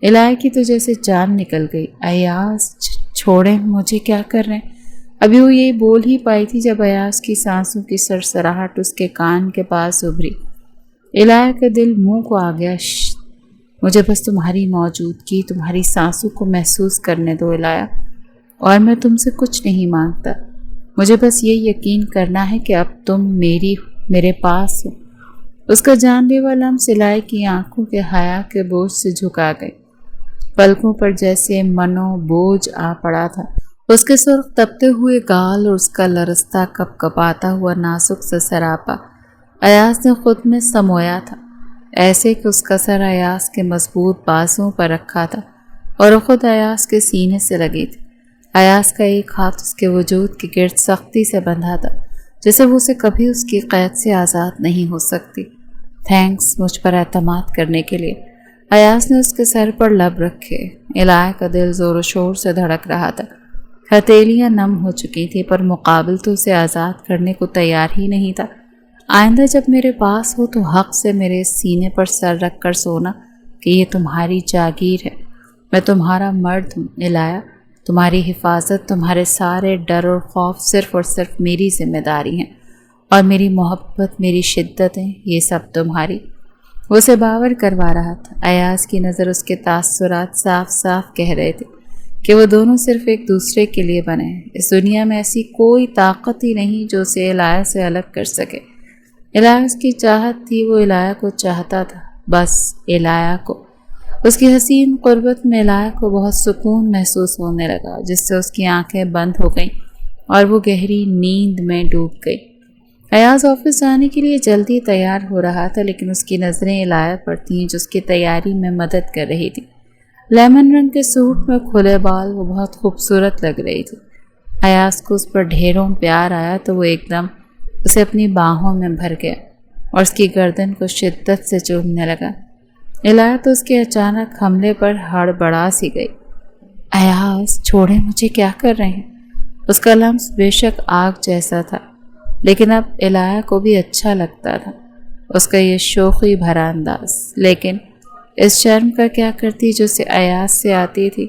الہیہ کی تو جیسے جان نکل گئی۔ ایاز چھوڑیں، مجھے کیا کر رہے ہیں؟ ابھی وہ یہی بول ہی پائی تھی جب ایاز کی سانسوں کی سرسراہٹ اس کے کان کے پاس ابھری۔ الہیہ کا دل منہ کو آ گیا۔ مجھے بس تمہاری موجودگی، تمہاری سانسوں کو محسوس کرنے دو الہیہ، اور میں تم سے کچھ نہیں مانگتا۔ مجھے بس یہ یقین کرنا ہے کہ اب تم میرے پاس ہو۔ اس کا جان لیوا لمس الہیہ کی آنکھوں کے حیا کے بوجھ سے جھکا گئے۔ پلکوں پر جیسے منو بوجھ آ پڑا تھا۔ اس کے سرخ تپتے ہوئے گال اور اس کا لرزتا کپ کپاتا ہوا نازک سا سراپا ایاز نے خود میں سمویا تھا، ایسے کہ اس کا سر ایاز کے مضبوط بازوں پر رکھا تھا اور خود ایاز کے سینے سے لگی تھی۔ ایاز کا ایک ہاتھ اس کے وجود کے گرد سختی سے بندھا تھا، جیسے وہ اسے کبھی اس کی قید سے آزاد نہیں ہو سکتی۔ تھینکس مجھ پر اعتماد کرنے کے لیے۔ ایاز نے اس کے سر پر لب رکھے۔ الہیہ کا دل زور و شور سے دھڑک رہا تھا۔ ہتھیلیاں نم ہو چکی تھی، پر مقابل تو اسے آزاد کرنے کو تیار ہی نہیں تھا۔ آئندہ جب میرے پاس ہو تو حق سے میرے سینے پر سر رکھ کر سونا کہ یہ تمہاری جاگیر ہے۔ میں تمہارا مرد ہوں الہیہ، تمہاری حفاظت، تمہارے سارے ڈر اور خوف صرف اور صرف میری ذمہ داری ہیں، اور میری محبت، میری شدتیں، یہ سب تمہاری۔ وہ اسے باور کروا رہا تھا۔ ایاز کی نظر اس کے تاثرات صاف صاف کہہ رہے تھے کہ وہ دونوں صرف ایک دوسرے کے لیے بنے ہیں۔ اس دنیا میں ایسی کوئی طاقت ہی نہیں جو اسے الہیہ سے الگ کر سکے۔ الہیہ اس کی چاہت تھی، وہ الہیہ کو چاہتا تھا، بس الہیہ کو۔ اس کی حسین قربت میں الہیہ کو بہت سکون محسوس ہونے لگا، جس سے اس کی آنکھیں بند ہو گئیں اور وہ گہری نیند میں ڈوب گئی۔ ایاز آفس جانے کے لیے جلدی تیار ہو رہا تھا، لیکن اس کی نظریں الہیہ پر تھیں جو اس کی تیاری میں مدد کر رہی تھی۔ لیمن رنگ کے سوٹ میں کھلے بال وہ بہت خوبصورت لگ رہی تھی۔ ایاز کو اس پر ڈھیروں پیار آیا تو وہ ایک دم اسے اپنی باہوں میں بھر گیا اور اس کی گردن کو شدت سے چومنے لگا۔ الہیہ تو اس کے اچانک حملے پر ہڑبڑا سی گئی۔ ایاز چھوڑیں، مجھے کیا کر رہے ہیں؟ اس کا لمس بے شک آگ جیسا تھا، لیکن اب الہیہ کو بھی اچھا لگتا تھا اس کا یہ شوخی بھرا انداز۔ لیکن اس شرم کا کیا کرتی جو اسے ایاز سے آتی تھی؟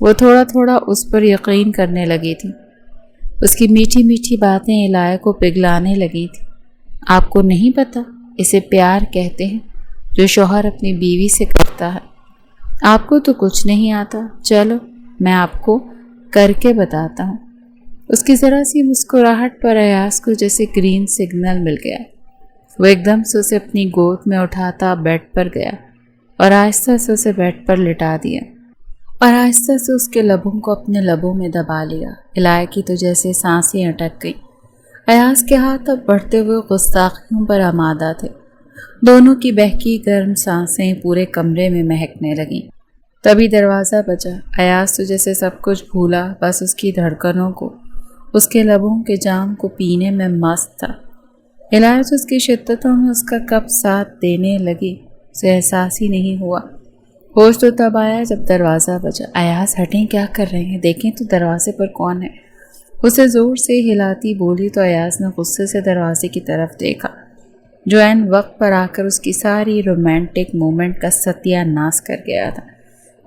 وہ تھوڑا تھوڑا اس پر یقین کرنے لگی تھی۔ اس کی میٹھی میٹھی باتیں الہیہ کو پگھلانے لگی تھیں۔ آپ کو نہیں پتہ، اسے پیار کہتے ہیں جو شوہر اپنی بیوی سے کرتا ہے۔ آپ کو تو کچھ نہیں آتا، چلو میں آپ کو کر کے بتاتا ہوں۔ اس کی ذرا سی مسکراہٹ پر ایاز کو جیسے گرین سگنل مل گیا۔ وہ ایک دم سے اسے اپنی گود میں اٹھاتا بیڈ پر گیا اور آہستہ سے اسے بیڈ پر لٹا دیا اور آہستہ سے اس کے لبوں کو اپنے لبوں میں دبا لیا۔ الہیہ کی تو جیسے سانسیں اٹک گئیں۔ ایاز کے ہاتھ اب بڑھتے ہوئے گستاخیوں پر آمادہ تھے۔ دونوں کی بہکی گرم سانسیں پورے کمرے میں مہکنے لگیں۔ تبھی دروازہ بجا۔ ایاز تو جیسے سب کچھ بھولا، بس اس کی دھڑکنوں کو، اس کے لبوں کے جام کو پینے میں مست تھا۔ الہیہ تو اس کی شدتوں میں اس کا کب ساتھ دینے لگی، اسے احساس ہی نہیں ہوا۔ ہوش تو تب آیا جب دروازہ بجا۔ ایاز ہٹیں، کیا کر رہے ہیں؟ دیکھیں تو دروازے پر کون ہے؟ اسے زور سے ہلاتی بولی تو ایاز نے غصے سے دروازے کی طرف دیکھا جو عین وقت پر آ کر اس کی ساری رومانٹک مومنٹ کا ستیہ ناش کر گیا تھا۔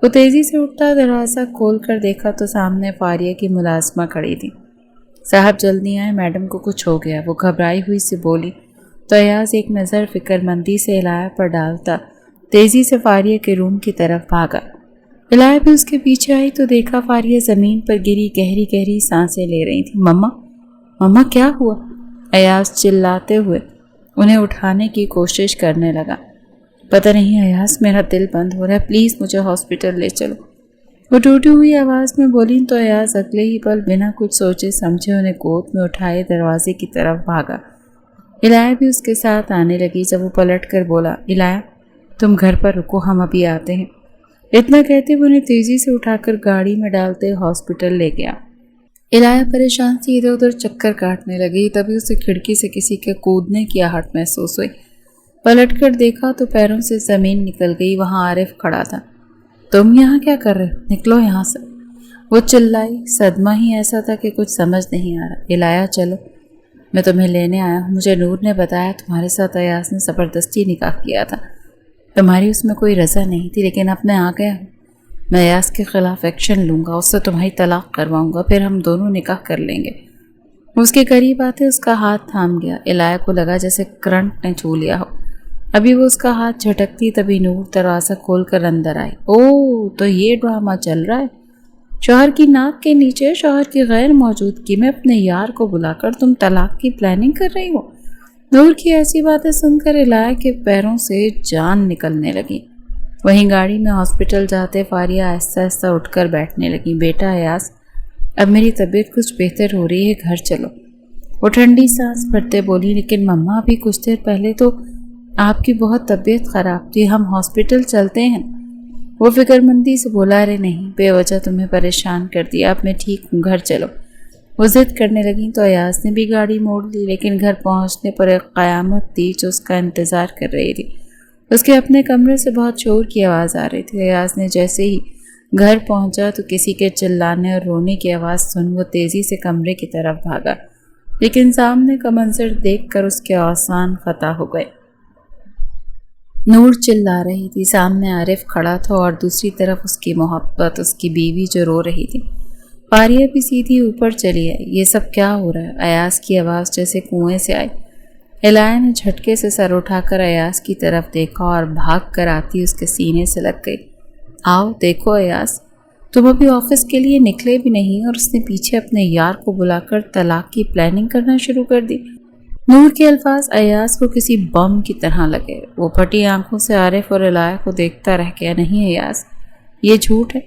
وہ تیزی سے اٹھتا دروازہ کھول کر دیکھا تو سامنے فاریہ کی ملازمہ کھڑی تھی۔ صاحب جلدی آئیں، میڈم کو کچھ ہو گیا، وہ گھبرائی ہوئی سے بولی تو ایاز ایک نظر فکر مندی سے الہیہ پر ڈالتا تیزی سے فاریہ کے روم کی طرف بھاگا۔ الہیہ بھی اس کے پیچھے آئی تو دیکھا فاریہ زمین پر گری گہری گہری سانسیں لے رہی تھی۔ مما، مما کیا ہوا؟ ایاز چلاتے ہوئے انہیں اٹھانے کی کوشش کرنے لگا۔ پتہ نہیں ایاز، میرا دل بند ہو رہا ہے، پلیز مجھے ہاسپٹل لے چلو، وہ ٹوٹی ہوئی آواز میں بولی تو ایاز اگلے ہی پل بنا کچھ سوچے سمجھے انہیں گود میں اٹھائے دروازے کی طرف بھاگا۔ الہیہ بھی اس کے ساتھ آنے لگی۔ جب وہ پلٹ کر بولا، الہیہ تم گھر پر رکو، ہم ابھی آتے ہیں۔ اتنا کہتے وہ انہیں تیزی سے اٹھا کر گاڑی میں ڈالتے ہاسپٹل لے گیا۔ الہیہ پریشان سی ادھر ادھر چکر کاٹنے لگی۔ تبھی اسے کھڑکی سے کسی کے کودنے کی آہٹ محسوس ہوئی۔ پلٹ کر دیکھا تو پیروں سے زمین نکل گئی۔ وہاں عارف کھڑا تھا۔ تم یہاں کیا کر رہے ہو؟ نکلو یہاں سے، وہ چلائی۔ صدمہ ہی ایسا تھا کہ کچھ سمجھ نہیں آ رہا۔ الہیہ چلو، میں تمہیں لینے آیا ہوں۔ مجھے نور نے بتایا تمہارے ساتھ ایاز نے زبردستی نکاح کیا تھا، تمہاری اس میں کوئی رضا نہیں تھی، لیکن اب میں آ گیا ہوں۔ میں ایاز کے خلاف ایکشن لوں گا، اس سے تمہاری طلاق کرواؤں گا، پھر ہم دونوں نکاح کر لیں گے۔ اس کے قریب آتے اس کا ہاتھ تھام گیا۔ الہیہ کو لگا جیسے کرنٹ نے چھو لیا ہو۔ ابھی وہ اس کا ہاتھ جھٹکتی تبھی نور دروازہ کھول کر اندر آئی۔ اوہ، تو یہ ڈرامہ چل رہا ہے۔ شوہر کی ناک کے نیچے شوہر کی غیر موجودگی میں اپنے یار کو بلا کر تم طلاق کی پلاننگ کر رہی ہو۔ نور کی ایسی باتیں سن کر الہیہ کے پیروں سے جان نکلنے لگی۔ وہیں گاڑی میں ہاسپٹل جاتے فاریہ آہستہ آہستہ اٹھ کر بیٹھنے لگی۔ بیٹا ایاز، اب میری طبیعت کچھ بہتر ہو رہی ہے، گھر چلو، وہ ٹھنڈی سانس بھرتے بولی۔ لیکن مما، ابھی کچھ دیر پہلے تو آپ کی بہت طبیعت خراب تھی، ہم ہاسپٹل چلتے ہیں، وہ فکر مندی سے بولا۔ رہے نہیں، بے وجہ تمہیں پریشان کر دیا، اب میں ٹھیک ہوں، گھر چلو، وہ ضد کرنے لگیں تو ایاز نے بھی گاڑی موڑ لی۔ لیکن گھر پہنچنے پر ایک قیامت تھی جو اس کا انتظار کر رہی تھی۔ اس کے اپنے کمرے سے بہت شور کی آواز آ رہی تھی۔ ایاز نے جیسے ہی گھر پہنچا تو کسی کے چلانے اور رونے کی آواز سن وہ تیزی سے کمرے کی طرف بھاگا، لیکن سامنے کا منظر دیکھ کر اس کے آسان خطا ہو گئے۔ نور چلا رہی تھی، سامنے عارف کھڑا تھا اور دوسری طرف اس کی محبت، اس کی بیوی جو رو رہی تھی۔ فاریہ بھی سیدھی اوپر چلی آئی۔ یہ سب کیا ہو رہا ہے؟ ایاز کی آواز جیسے کنویں سے آئی۔ الہا نے جھٹکے سے سر اٹھا کر ایاز کی طرف دیکھا اور بھاگ کر آتی اس کے سینے سے لگ گئی۔ آؤ دیکھو ایاز، تم ابھی آفس کے لیے نکلے بھی نہیں اور اس نے پیچھے اپنے یار کو بلا کر طلاق کی پلاننگ کرنا شروع کر دی۔ نور کے الفاظ ایاز کو کسی بم کی طرح لگے۔ وہ پھٹی آنکھوں سے عارف اور الہا کو دیکھتا رہ گیا۔ نہیں ایاز، یہ جھوٹ ہے،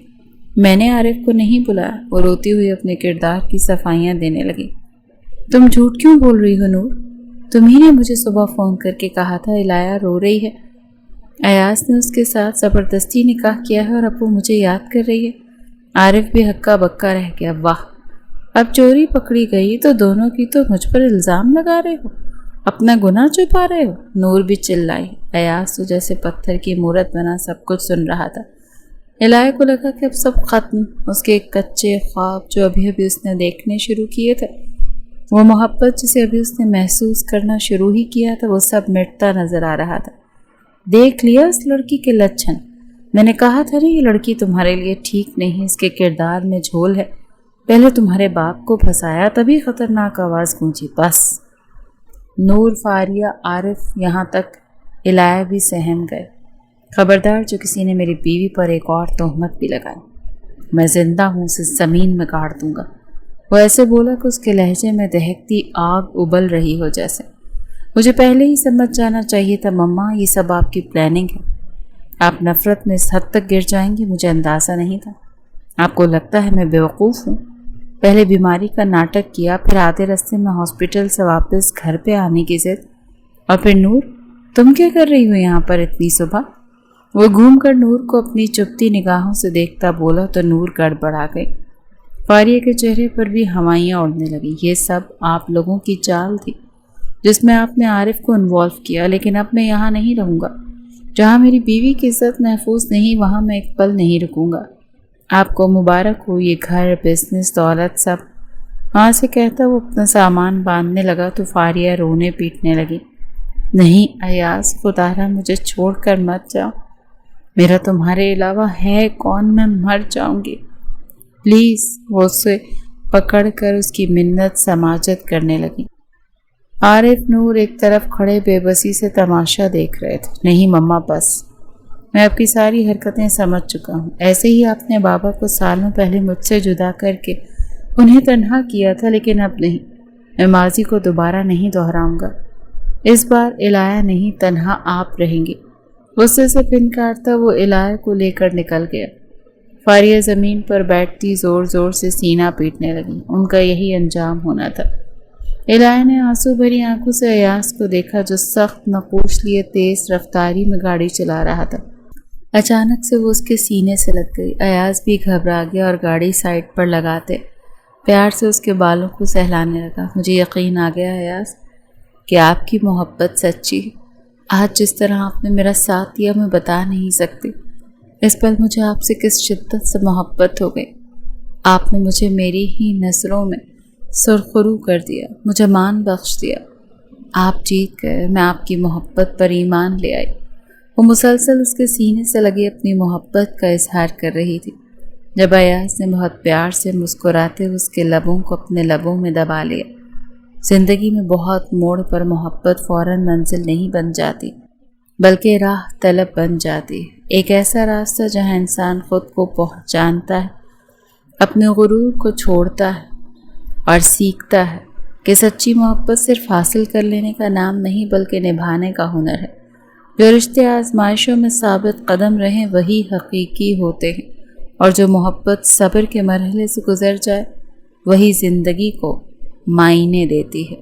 میں نے عارف کو نہیں بلایا۔ وہ روتی ہوئی اپنے کردار کی صفائیاں دینے لگی۔ تم جھوٹ کیوں بول رہی ہو نور؟ تمہیں نے مجھے صبح فون کر کے کہا تھا الہا رو رہی ہے، ایاز نے اس کے ساتھ زبردستی نکاح کیا ہے اور اب وہ مجھے یاد کر رہی ہے۔ عارف بھی ہکا بکا رہ گیا۔ واہ، اب چوری پکڑی گئی تو دونوں کی تو مجھ پر الزام لگا رہے ہو، اپنا گناہ چھپا رہے ہو۔ نور بھی چلائی۔ ایاز تو جیسے پتھر کی مورت بنا سب کچھ سن رہا تھا۔ الہا کو لگا کہ اب سب ختم۔ اس کے کچے خواب جو ابھی ابھی اس نے دیکھنے شروع کیے تھے، وہ محبت جسے ابھی اس نے محسوس کرنا شروع ہی کیا تھا، وہ سب مٹتا نظر آ رہا تھا۔ دیکھ لیا اس لڑکی کے لچھن، میں نے کہا تھا نا یہ لڑکی تمہارے لیے ٹھیک نہیں، اس کے کردار میں جھول ہے۔ پہلے تمہارے باپ کو پھنسایا تبھی خطرناک آواز گونجی۔ بس نور، فاریہ، عارف، یہاں تک الہا بھی سہم گئے۔ خبردار جو کسی نے میری بیوی پر ایک اور تہمت بھی لگائی، میں زندہ ہوں اسے زمین میں گاڑ دوں گا۔ وہ ایسے بولا کہ اس کے لہجے میں دہکتی آگ ابل رہی ہو جیسے۔ مجھے پہلے ہی سمجھ جانا چاہیے تھا مما، یہ سب آپ کی پلاننگ ہے۔ آپ نفرت میں اس حد تک گر جائیں گی مجھے اندازہ نہیں تھا۔ آپ کو لگتا ہے میں بیوقوف ہوں؟ پہلے بیماری کا ناٹک کیا، پھر آدھے راستے میں ہاسپٹل سے واپس گھر پہ آنے کی ضد، اور پھر نور تم کیا کر رہی ہو یہاں پر اتنی صبح؟ وہ گھوم کر نور کو اپنی چپتی نگاہوں سے دیکھتا بولا تو نور گڑبڑا گئی۔ فاریہ کے چہرے پر بھی ہوائیاں اڑنے لگیں۔ یہ سب آپ لوگوں کی چال تھی جس میں آپ نے عارف کو انوالو کیا، لیکن اب میں یہاں نہیں رہوں گا۔ جہاں میری بیوی کی عزت محفوظ نہیں وہاں میں ایک پل نہیں رکوں گا۔ آپ کو مبارک ہو یہ گھر، بزنس، دولت سب۔ وہاں سے کہتا وہ اپنا سامان باندھنے لگا تو فاریہ رونے پیٹنے لگی۔ نہیں ایاز، خدا را مجھے چھوڑ کر مت جاؤ، میرا تمہارے علاوہ ہے کون، میں مر جاؤں گی پلیز۔ وہ اسے پکڑ کر اس کی منت سماجت کرنے لگی۔ عارف، نور ایک طرف کھڑے بے بسی سے تماشا دیکھ رہے تھے۔ نہیں مما بس، میں آپ کی ساری حرکتیں سمجھ چکا ہوں۔ ایسے ہی آپ نے بابا کو سالوں پہلے مجھ سے جدا کر کے انہیں تنہا کیا تھا، لیکن اب نہیں، میں ماضی کو دوبارہ نہیں دہراؤں گا۔ اس بار الہا نہیں تنہا آپ رہیں گی۔ غصے سے پھنکارتا وہ الہا کو لے کر نکل گیا۔ فاریہ زمین پر بیٹھتی زور زور سے سینہ پیٹنے لگی۔ ان کا یہی انجام ہونا تھا۔ الہا نے آنسو بھری آنکھوں سے ایاز کو دیکھا جو سخت نقوش لیے تیز رفتاری میں گاڑی چلا رہا تھا۔ اچانک سے وہ اس کے سینے سے لگ گئی۔ ایاز بھی گھبرا گیا اور گاڑی سائڈ پر لگاتے پیار سے اس کے بالوں کو سہلانے لگا۔ مجھے یقین آ گیا ایاز کہ آپ کی محبت سچی ہے۔ آج جس طرح آپ نے میرا ساتھ دیا میں بتا نہیں سکتی۔ اس پر مجھے آپ سے کس شدت سے محبت ہو گئی۔ آپ نے مجھے میری ہی نظروں میں سرخرو کر دیا، مجھے مان بخش دیا۔ آپ جیت گئے، میں آپ کی محبت پر ایمان لے آئی۔ وہ مسلسل اس کے سینے سے لگی اپنی محبت کا اظہار کر رہی تھی۔ جب ایاز نے بہت پیار سے مسکراتے اس کے لبوں کو اپنے لبوں میں دبا لیا۔ زندگی میں بہت موڑ پر محبت فوراً منزل نہیں بن جاتی بلکہ راہ طلب بن جاتی ہے۔ ایک ایسا راستہ جہاں انسان خود کو پہچانتا ہے، اپنے غرور کو چھوڑتا ہے اور سیکھتا ہے کہ سچی محبت صرف حاصل کر لینے کا نام نہیں بلکہ نبھانے کا ہنر ہے۔ جو رشتے آزمائشوں میں ثابت قدم رہیں وہی حقیقی ہوتے ہیں، اور جو محبت صبر کے مرحلے سے گزر جائے وہی زندگی کو معنی دیتی ہے۔